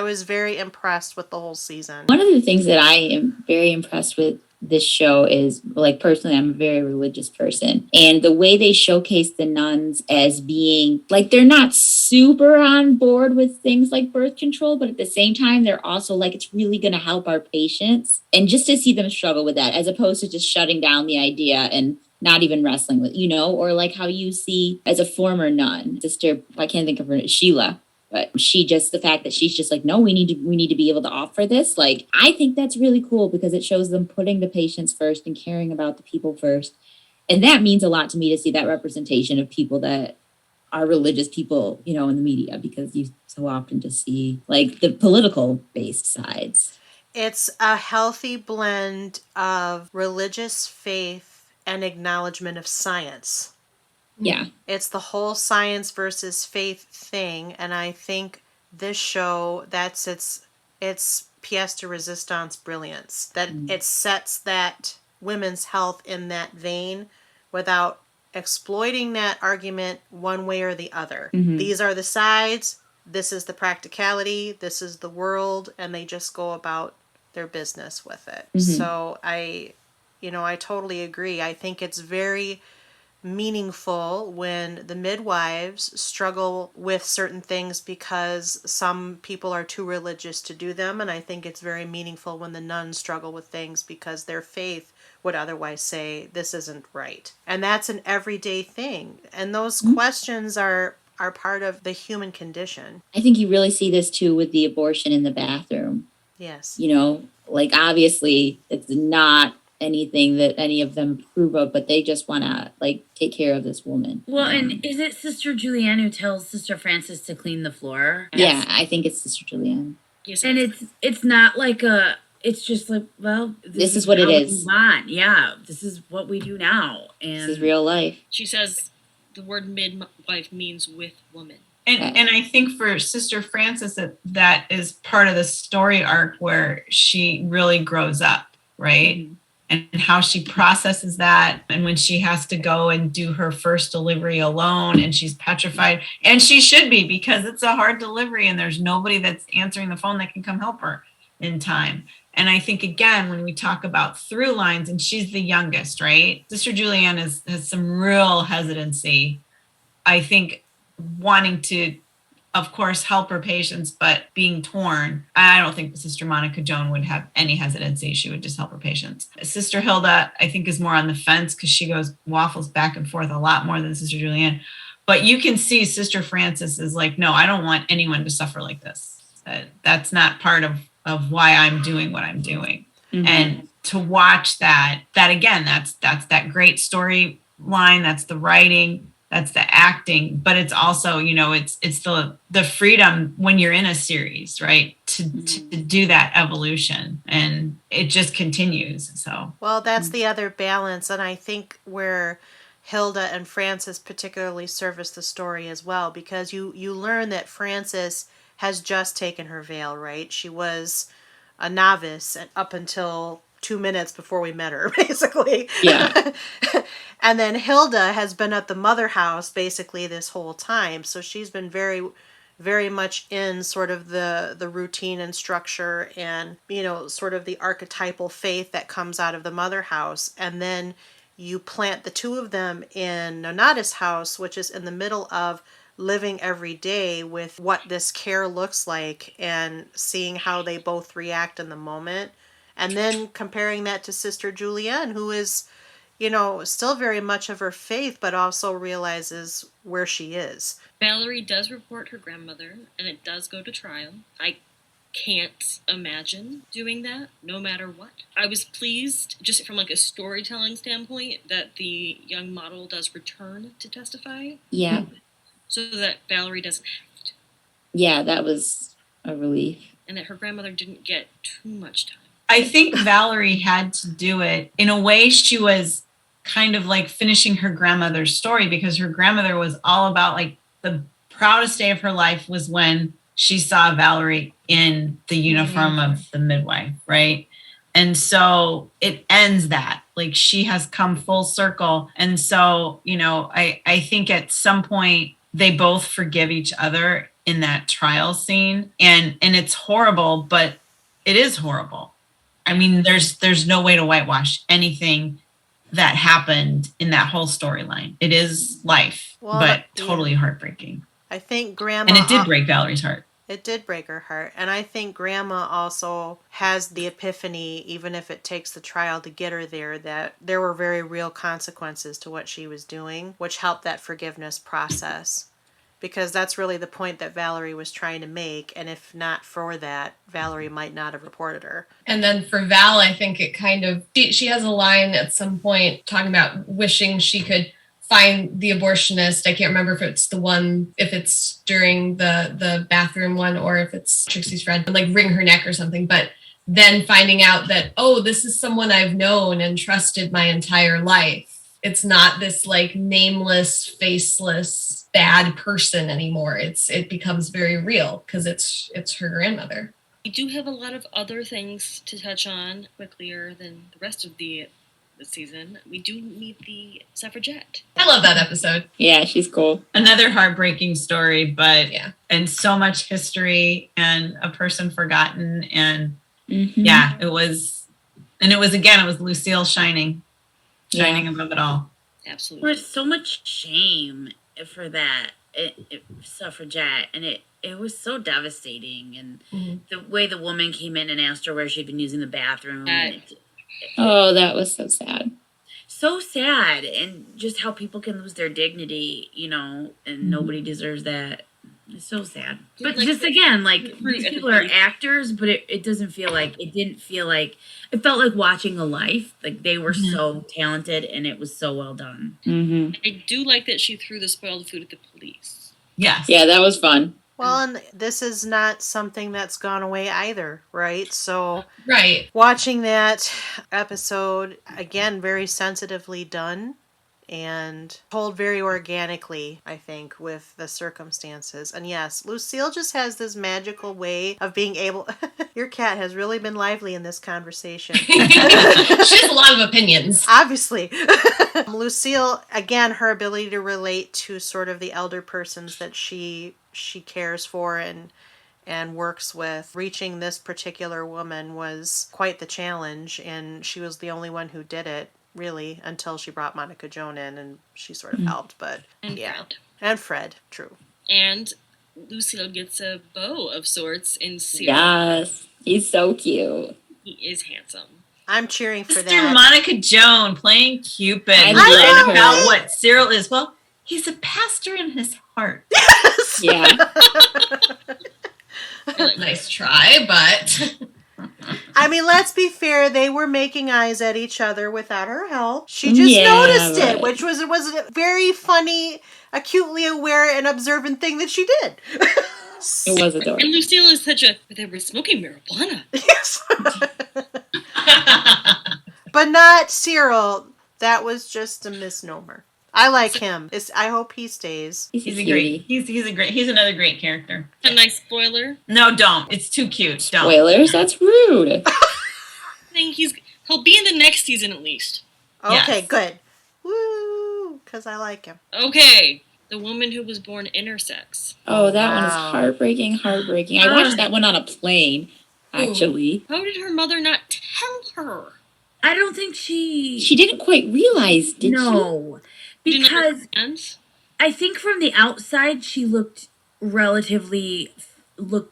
Speaker 1: was very impressed with the whole season.
Speaker 5: One of the things that I am very impressed with this show is, like, personally, I'm a very religious person, and the way they showcase the nuns as being like, they're not super on board with things like birth control, but at the same time, they're also like, it's really going to help our patients. And just to see them struggle with that, as opposed to just shutting down the idea and not even wrestling with, or like how you see as a former nun, sister, I can't think of her, Sheila. But the fact that she's just like, no, we need to be able to offer this. Like, I think that's really cool, because it shows them putting the patients first and caring about the people first. And that means a lot to me, to see that representation of people that are religious people, in the media, because you so often just see like the political based sides.
Speaker 1: It's a healthy blend of religious faith and acknowledgement of science.
Speaker 5: Yeah.
Speaker 1: It's the whole science versus faith thing. And I think this show, that's its it's pièce de résistance brilliance, that it sets that women's health in that vein without exploiting that argument one way or the other. These are the sides, this is the practicality, this is the world, and they just go about their business with it. So I totally agree. I think it's very meaningful when the midwives struggle with certain things because some people are too religious to do them, and I think it's very meaningful when the nuns struggle with things because their faith would otherwise say this isn't right. And that's an everyday thing, and those questions are part of the human condition.
Speaker 5: I think you really see this too with the abortion in the bathroom.
Speaker 1: Yes.
Speaker 5: Like obviously it's not anything that any of them approve of, but they just want to like take care of this woman.
Speaker 6: Well, and is it Sister Julianne who tells Sister Frances to clean the floor?
Speaker 5: Yeah, I think it's Sister Julianne.
Speaker 4: Yes,
Speaker 6: and it's not like it's just like, well,
Speaker 5: this is what it is.
Speaker 6: Yeah, this is what we do now. And
Speaker 5: this is real life.
Speaker 4: She says the word midwife means with woman.
Speaker 7: And I think for Sister Frances, that is part of the story arc where she really grows up, right? And how she processes that. And when she has to go and do her first delivery alone and she's petrified, and she should be, because it's a hard delivery and there's nobody that's answering the phone that can come help her in time. And I think, again, when we talk about through lines, and she's the youngest, right? Sister Julianne has some real hesitancy, I think, wanting to, of course, help her patients, but being torn. I don't think Sister Monica Joan would have any hesitancy. She would just help her patients. Sister Hilda, I think, is more on the fence because she waffles back and forth a lot more than Sister Julianne. But you can see Sister Frances is like, no, I don't want anyone to suffer like this. That's not part of why I'm doing what I'm doing. And to watch that again, that's that great storyline. That's the writing. That's the acting, but it's also, it's the freedom when you're in a series, right? To do that evolution, and it just continues. So,
Speaker 1: well, that's the other balance. And I think where Hilda and Frances particularly service the story as well, because you learn that Frances has just taken her veil, right? She was a novice up until 2 minutes before we met her, basically.
Speaker 5: Yeah.
Speaker 1: And then Hilda has been at the mother house basically this whole time. So she's been very, very much in sort of the routine and structure and, sort of the archetypal faith that comes out of the mother house. And then you plant the two of them in Nonnatus house, which is in the middle of living every day with what this care looks like and seeing how they both react in the moment. And then comparing that to Sister Julianne, who is, still very much of her faith, but also realizes where she is.
Speaker 4: Valerie does report her grandmother, and it does go to trial. I can't imagine doing that, no matter what. I was pleased, just from like a storytelling standpoint, that the young model does return to testify.
Speaker 5: Yeah.
Speaker 4: So that Valerie doesn't have to.
Speaker 5: Yeah, that was a relief.
Speaker 4: And that her grandmother didn't get too much time.
Speaker 7: I think Valerie had to do it. In a way, she was kind of like finishing her grandmother's story, because her grandmother was all about, like, the proudest day of her life was when she saw Valerie in the uniform of the midwife, right? And so it ends that, like, she has come full circle. And so, I think at some point they both forgive each other in that trial scene. And it's horrible, but it is horrible. I mean, there's no way to whitewash anything that happened in that whole storyline. It is life, but totally heartbreaking.
Speaker 1: I think Grandma...
Speaker 7: And it did break Valerie's heart.
Speaker 1: It did break her heart. And I think Grandma also has the epiphany, even if it takes the trial to get her there, that there were very real consequences to what she was doing, which helped that forgiveness process. Because that's really the point that Valerie was trying to make. And if not for that, Valerie might not have reported her.
Speaker 8: And then for Val, I think it kind of, she has a line at some point talking about wishing she could find the abortionist. I can't remember if it's if it's during the bathroom one or if it's Trixie's friend, and like wring her neck or something. But then finding out that, this is someone I've known and trusted my entire life. It's not this like nameless, faceless, bad person anymore. It becomes very real because it's her grandmother.
Speaker 4: We do have a lot of other things to touch on quicker than the rest of the season. We do meet the suffragette.
Speaker 8: I love that episode.
Speaker 5: Yeah, she's cool.
Speaker 7: Another heartbreaking story, but
Speaker 8: Yeah.
Speaker 7: and so much history and a person forgotten. And
Speaker 5: Mhm.
Speaker 7: yeah, it was Lucille shining above it all.
Speaker 4: Absolutely.
Speaker 6: There's so much shame for that suffragette, and it was so devastating. And the way the woman came in and asked her where she'd been using the bathroom.
Speaker 5: Oh, that was so sad.
Speaker 6: So sad, and just how people can lose their dignity, and nobody deserves that. It's so sad. But
Speaker 4: Like,
Speaker 6: just again, like
Speaker 4: fruit
Speaker 6: these
Speaker 4: at the
Speaker 6: people are
Speaker 4: base.
Speaker 6: actors, but it didn't feel like it felt like watching a life. Like they were so talented, and it was so well done.
Speaker 5: Mm-hmm.
Speaker 4: I do like that she threw the spoiled food at the police.
Speaker 7: Yes.
Speaker 5: Yeah, that was fun.
Speaker 1: Well, and this is not something that's gone away either, right? So
Speaker 8: Right.
Speaker 1: watching that episode, again, very sensitively done and told very organically, I think, with the circumstances. And yes, Lucille just has this magical way of being able... Your cat has really been lively in this conversation.
Speaker 8: She has a lot of opinions.
Speaker 1: Obviously. Lucille, again, her ability to relate to sort of the elder persons that she cares for and works with. Reaching this particular woman was quite the challenge, and she was the only one who did it, really, until she brought Monica Joan in, and she sort of helped, but
Speaker 4: And
Speaker 1: yeah.
Speaker 4: Fred.
Speaker 1: And Fred, true.
Speaker 4: And Lucille gets a beau of sorts in Cyril.
Speaker 5: Yes, he's so cute.
Speaker 4: He is handsome.
Speaker 1: I'm cheering for
Speaker 7: Mr.
Speaker 1: that.
Speaker 7: Monica Joan playing Cupid.
Speaker 5: I
Speaker 7: Learning
Speaker 5: love
Speaker 7: about
Speaker 5: her.
Speaker 7: what Cyril is. Well, he's a pastor in his heart.
Speaker 5: Yeah.
Speaker 8: Nice try, but
Speaker 1: I mean, let's be fair. They were making eyes at each other without her help. She just noticed it,
Speaker 5: but-
Speaker 1: which was a very funny, acutely aware and observant thing that she did.
Speaker 5: It was adorable.
Speaker 4: And Lucille is such a... They were smoking marijuana.
Speaker 1: Yes. But not Cyril. That was just a misnomer. I like him. I hope he stays.
Speaker 5: He's
Speaker 7: He's
Speaker 5: a
Speaker 7: a
Speaker 5: cutie.
Speaker 7: great. He's another great character.
Speaker 4: A nice spoiler.
Speaker 7: No, don't. It's too cute. Don't.
Speaker 5: Spoilers? That's rude.
Speaker 4: I think he'll be in the next season at least.
Speaker 1: Okay,
Speaker 7: Yes.
Speaker 1: good. Woo! Because I like him.
Speaker 7: Oh.
Speaker 4: Okay. The woman who was born intersex.
Speaker 5: Oh, that one is
Speaker 1: Wow.
Speaker 5: heartbreaking. I watched that one on a plane, actually.
Speaker 4: How did her mother not tell her?
Speaker 6: I don't think she
Speaker 5: She didn't quite realize, did she?
Speaker 6: no,
Speaker 4: Didn't
Speaker 6: because
Speaker 4: understand?
Speaker 6: I think from the outside she looked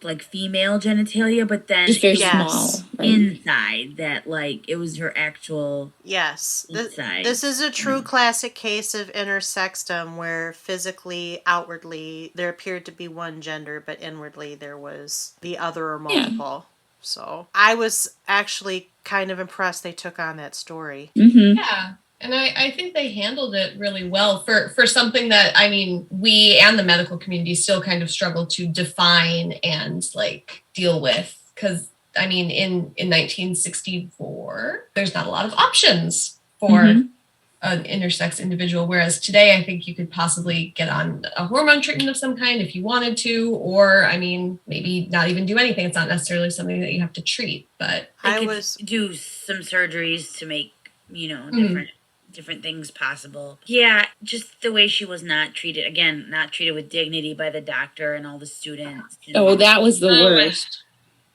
Speaker 6: like female genitalia, but then
Speaker 5: Just very
Speaker 1: Yes.
Speaker 5: small. Right?
Speaker 6: inside that like it was her actual
Speaker 1: Yes.
Speaker 6: inside.
Speaker 1: This is a true classic case of intersextum where physically, outwardly, there appeared to be one gender, but inwardly there was the other or multiple. So I was actually kind of impressed they took on that story.
Speaker 5: Mm-hmm.
Speaker 8: yeah. And I think they handled it really well for something that, I mean, we and the medical community still kind of struggle to define and like deal with. Because, I mean, in 1964, there's not a lot of options for
Speaker 5: Mhm.
Speaker 8: an intersex individual. Whereas today, I think you could possibly get on a hormone treatment of some kind if you wanted to, or, I mean, maybe not even do anything. It's not necessarily something that you have to treat, but
Speaker 6: They
Speaker 1: I
Speaker 6: could
Speaker 1: was
Speaker 6: do some surgeries to make
Speaker 8: Mm.
Speaker 6: different things possible. Yeah, just the way she was not treated with dignity by the doctor and all the students. And
Speaker 5: Oh, that was the worst.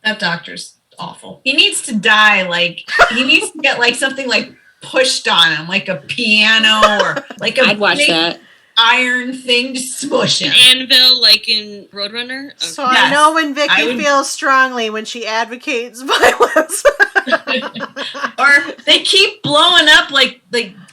Speaker 8: that doctor's awful.
Speaker 7: He needs to die. Like he needs to get like something like pushed on him, like a piano or like a
Speaker 5: I'd watch
Speaker 7: big
Speaker 5: that.
Speaker 7: iron thing to smush him.
Speaker 4: Anvil, like in Roadrunner? Okay.
Speaker 1: So I
Speaker 7: Yes.
Speaker 1: know when Vicky
Speaker 7: I would-
Speaker 1: feels strongly when she advocates violence.
Speaker 7: Or they keep blowing up like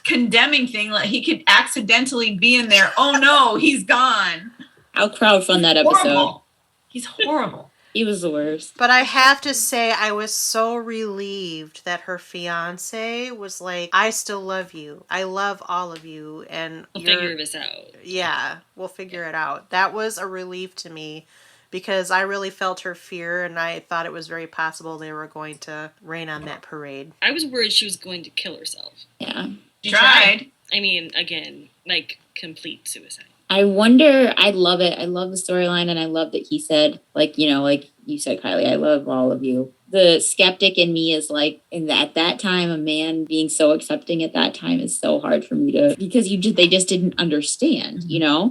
Speaker 7: condemning thing. Like he could accidentally be in there. Oh no, he's gone.
Speaker 5: I'll crowdfund that episode.
Speaker 7: Horrible. He's horrible.
Speaker 5: He was the worst.
Speaker 1: But I have to say, I was so relieved that her fiance was like, I still love you. I love all of you. And
Speaker 4: We'll
Speaker 1: you're-
Speaker 4: figure this out.
Speaker 1: Yeah, we'll figure it out. That was a relief to me because I really felt her fear and I thought it was very possible they were going to rain on that parade.
Speaker 4: I was worried she was going to kill herself.
Speaker 5: Yeah.
Speaker 7: Tried.
Speaker 4: I mean, again, like complete suicide.
Speaker 5: I wonder, I love it. I love the storyline, and I love that he said, like you said, Kylie, I love all of you. The skeptic in me is like, at that time, a man being so accepting at that time is so hard for me to, because they just didn't understand,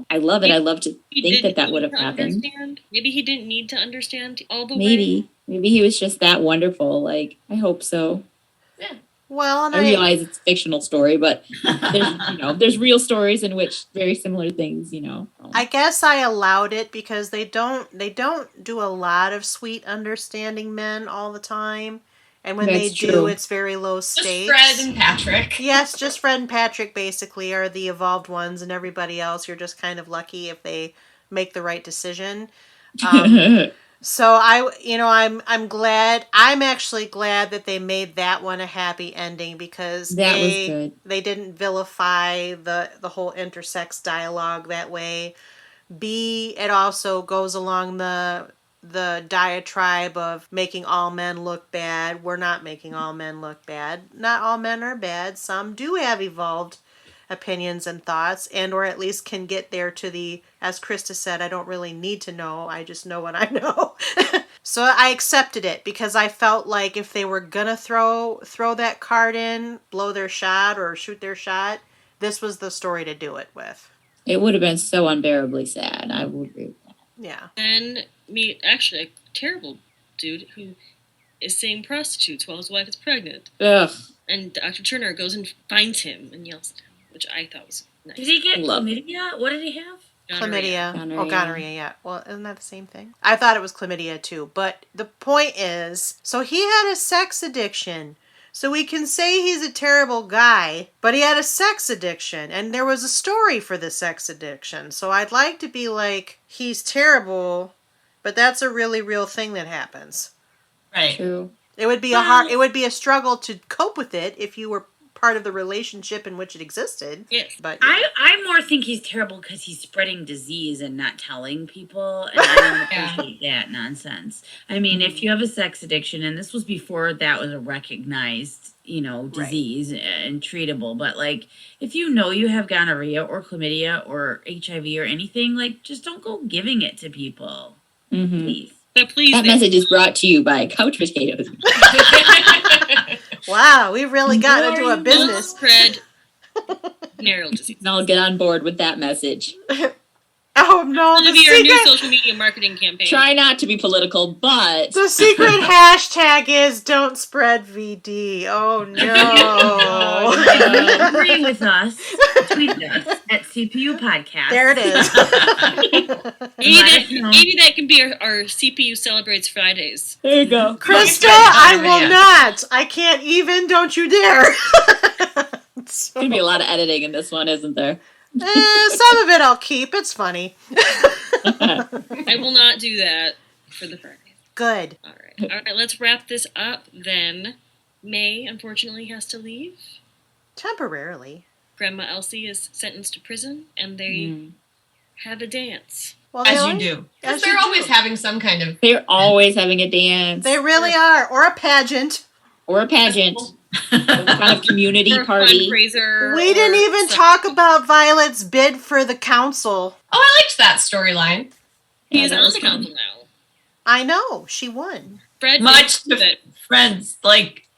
Speaker 5: I love it. I love to think that would have happened.
Speaker 4: Maybe he didn't need to understand all the way.
Speaker 5: Maybe he was just that wonderful. Like, I hope so.
Speaker 4: Yeah.
Speaker 1: Well, and
Speaker 5: I realize it's a fictional story, but there's real stories in which very similar things,
Speaker 1: I guess I allowed it because they don't do a lot of sweet, understanding men all the time, and when they do, it's very low stakes.
Speaker 8: Just Fred and Patrick.
Speaker 1: Yes, just Fred and Patrick basically are the evolved ones, and everybody else you're just kind of lucky if they make the right decision. So I'm glad. I'm actually glad that they made that one a happy ending because
Speaker 5: that was good.
Speaker 1: They didn't vilify the whole intersex dialogue that way. B, it also goes along the diatribe of making all men look bad. We're not making all men look bad. Not all men are bad. Some do have evolved opinions and thoughts, and or at least can get there to the, as Krista said, I don't really need to know, I just know what I know. So I accepted it because I felt like if they were gonna throw that card in, blow their shot or shoot their shot, this was the story to do it with.
Speaker 5: It would have been so unbearably sad. I would agree with that.
Speaker 1: Yeah.
Speaker 4: And meet actually a terrible dude who is seeing prostitutes while his wife is pregnant.
Speaker 5: Ugh.
Speaker 4: And Dr. Turner goes and finds him and yells at him, which I thought was nice.
Speaker 6: Did he get chlamydia? What did he have?
Speaker 1: Chlamydia. Gonorrhea, yeah. Well, isn't that the same thing? I thought it was chlamydia too. But the point is, so he had a sex addiction. So we can say he's a terrible guy, but he had a sex addiction. And there was a story for the sex addiction. So I'd like to be like, he's terrible, but that's a really real thing that happens.
Speaker 7: Right.
Speaker 5: True.
Speaker 1: It would be a struggle to cope with it if you were part of the relationship in which it existed.
Speaker 4: Yes.
Speaker 1: But
Speaker 6: I more think he's terrible because he's spreading disease and not telling people, and I don't appreciate that nonsense. I mean, if you have a sex addiction, and this was before that was a recognized, disease and treatable, but like, if you know you have gonorrhea or chlamydia or HIV or anything, like, just don't go giving it to people.
Speaker 5: Mm-hmm.
Speaker 6: Please.
Speaker 4: But please.
Speaker 5: That message is brought to you by Couch Potatoes.
Speaker 1: Wow, we really got into a business.
Speaker 4: Spread venereal disease.
Speaker 5: And I'll get on board with that message.
Speaker 1: Oh no,
Speaker 4: It'll be our new social media marketing campaign.
Speaker 5: Try not to be political, but
Speaker 1: the secret hashtag is don't spread VD. Oh no.
Speaker 6: Agree with us. Tweet us at CPU Podcast.
Speaker 1: There it is.
Speaker 4: Maybe that can be our CPU Celebrates Fridays.
Speaker 5: There you go.
Speaker 1: Krista, I will not. I can't even. Don't you dare.
Speaker 5: There's going to be a lot of editing in this one, isn't there?
Speaker 1: Some of it I'll keep. It's funny.
Speaker 4: I will not do that for the Fridays.
Speaker 1: Good.
Speaker 4: All right. Let's wrap this up then. May, unfortunately, has to leave.
Speaker 1: Temporarily.
Speaker 4: Grandma Elsie is sentenced to prison, and they have a dance.
Speaker 1: Well,
Speaker 7: As you do.
Speaker 8: Because they're always having some kind of...
Speaker 5: They're always having a dance.
Speaker 1: They really are. Or a pageant.
Speaker 5: Or a pageant. Some kind of community party.
Speaker 4: Fundraiser.
Speaker 1: We didn't even talk about Violet's bid for the council.
Speaker 8: Oh, I liked that storyline.
Speaker 4: He's
Speaker 5: that
Speaker 4: on
Speaker 5: was
Speaker 4: the
Speaker 5: fun.
Speaker 4: council now.
Speaker 1: I know. She won.
Speaker 4: Fred
Speaker 7: Much
Speaker 4: did
Speaker 7: to
Speaker 4: it.
Speaker 7: Fred's,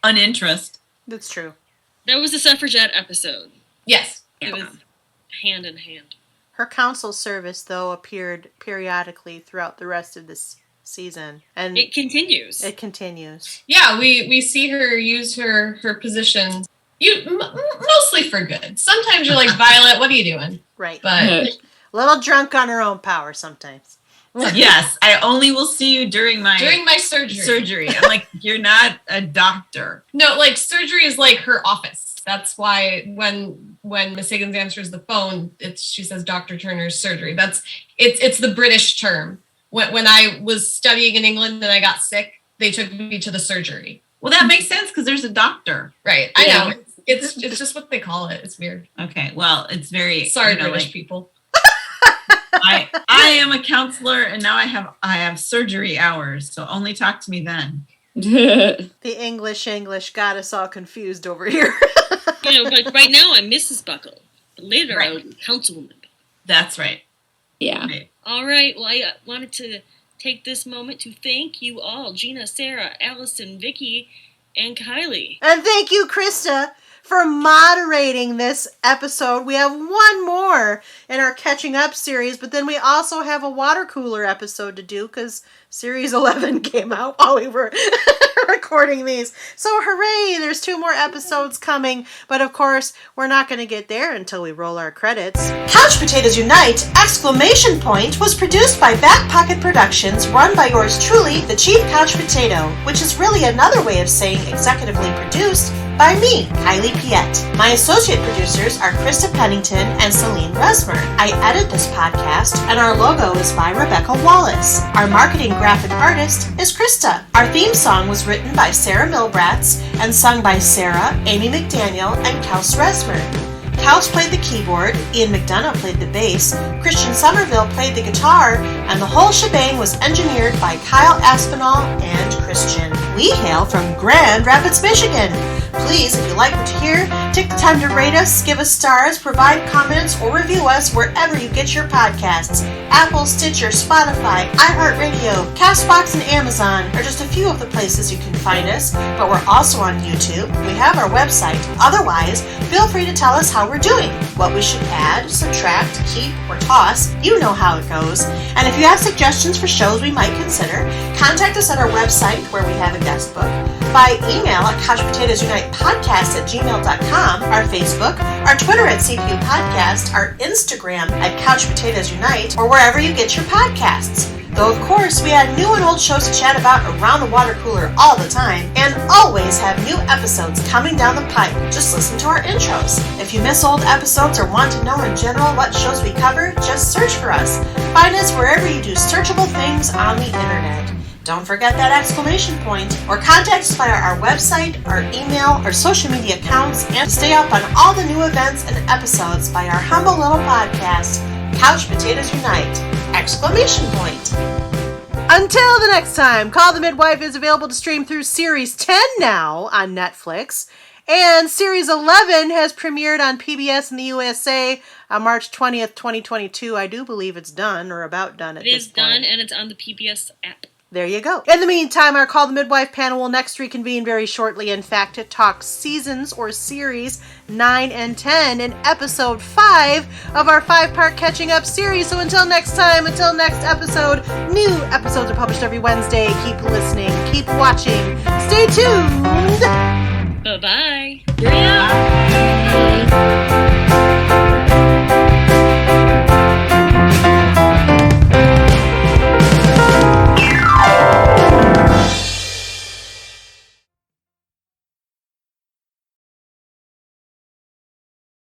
Speaker 7: uninterest.
Speaker 1: That's true.
Speaker 4: That was the suffragette episode.
Speaker 8: Yes.
Speaker 4: It was hand in hand.
Speaker 1: Her council service, though, appeared periodically throughout the rest of this season. And
Speaker 4: It continues.
Speaker 1: it continues.
Speaker 8: Yeah, we see her use her position mostly for good. Sometimes you're like, Violet, what are you doing?
Speaker 1: Right.
Speaker 8: But
Speaker 1: A little drunk on her own power sometimes.
Speaker 7: Yes, I only will see you during my
Speaker 8: surgery.
Speaker 7: I'm like, you're not a doctor.
Speaker 8: No, like surgery is like her office. That's why when Miss Higgins answers the phone, she says Dr. Turner's surgery. It's the British term. When I was studying in England and I got sick, they took me to the surgery.
Speaker 7: Well, that makes sense because there's a doctor.
Speaker 8: Right. I know. It's just what they call it. It's weird.
Speaker 7: Okay. Well, it's very
Speaker 8: Sorry, British people.
Speaker 7: I am a counselor and now I have surgery hours, so only talk to me then.
Speaker 1: The English got us all confused over here.
Speaker 4: But right now I'm Mrs. Buckle. But later I will be Councilwoman.
Speaker 7: That's right.
Speaker 5: Yeah.
Speaker 7: Right.
Speaker 4: All right. Well, I wanted to take this moment to thank you all, Gina, Sarah, Allison, Vicky, and Kylie.
Speaker 1: And thank you, Krista, for moderating this episode. We have one more in our catching up series, but then we also have a water cooler episode to do because series 11 came out while we were recording these. So hooray, there's 2 more episodes coming, but of course, we're not going to get there until we roll our credits. Couch Potatoes Unite! Exclamation point was produced by Back Pocket Productions, run by yours truly, the Chief Couch Potato, which is really another way of saying executively produced by me, Kylie Piette. My associate producers are Krista Pennington and Selene Rezmer. I edit this podcast, and our logo is by Rebecca Wallace. Our marketing graphic artist is Krista. Our theme song was written by Sarah Milbratz and sung by Sarah, Amy McDaniel, and Kels Rezmer. Kels played the keyboard, Ian McDonough played the bass, Christian Somerville played the guitar, and the whole shebang was engineered by Kyle Aspinall and Christian. We hail from Grand Rapids, Michigan. Please, if you like what you hear, take the time to rate us, give us stars, provide comments, or review us wherever you get your podcasts. Apple, Stitcher, Spotify, iHeartRadio, CastBox, and Amazon are just a few of the places you can find us, but we're also on YouTube. We have our website. Otherwise, feel free to tell us how we're doing, what we should add, subtract, keep, or toss. You know how it goes. And if you have suggestions for shows we might consider, contact us at our website where we have a guest book, by email at couchpotatoesunitepodcast@gmail.com, our Facebook, our Twitter at CPU Podcast, our Instagram at Couch Potatoes Unite, or wherever you get your podcasts. Though, of course, we add new and old shows to chat about around the water cooler all the time, and always have new episodes coming down the pipe. Just listen to our intros. If you miss old episodes or want to know in general what shows we cover, just search for us. Find us wherever you do searchable things on the internet. Don't forget that exclamation point, or contact us via our website, our email, our social media accounts, and to stay up on all the new events and episodes by our humble little podcast, Couch Potatoes Unite! Exclamation point. Until the next time, Call the Midwife is available to stream through Series 10 now on Netflix, and Series 11 has premiered on PBS in the USA on March 20th, 2022. I do believe it's done, or about done at this point.
Speaker 4: It is done, and it's on the PBS app.
Speaker 1: There you go. In the meantime, our Call the Midwife panel will next reconvene very shortly, in fact, to talk seasons or series 9 and 10 in episode 5 of our 5-part catching up series. So until next time, until next episode, new episodes are published every Wednesday. Keep listening, keep watching, stay tuned.
Speaker 4: Bye-bye.
Speaker 5: Bye.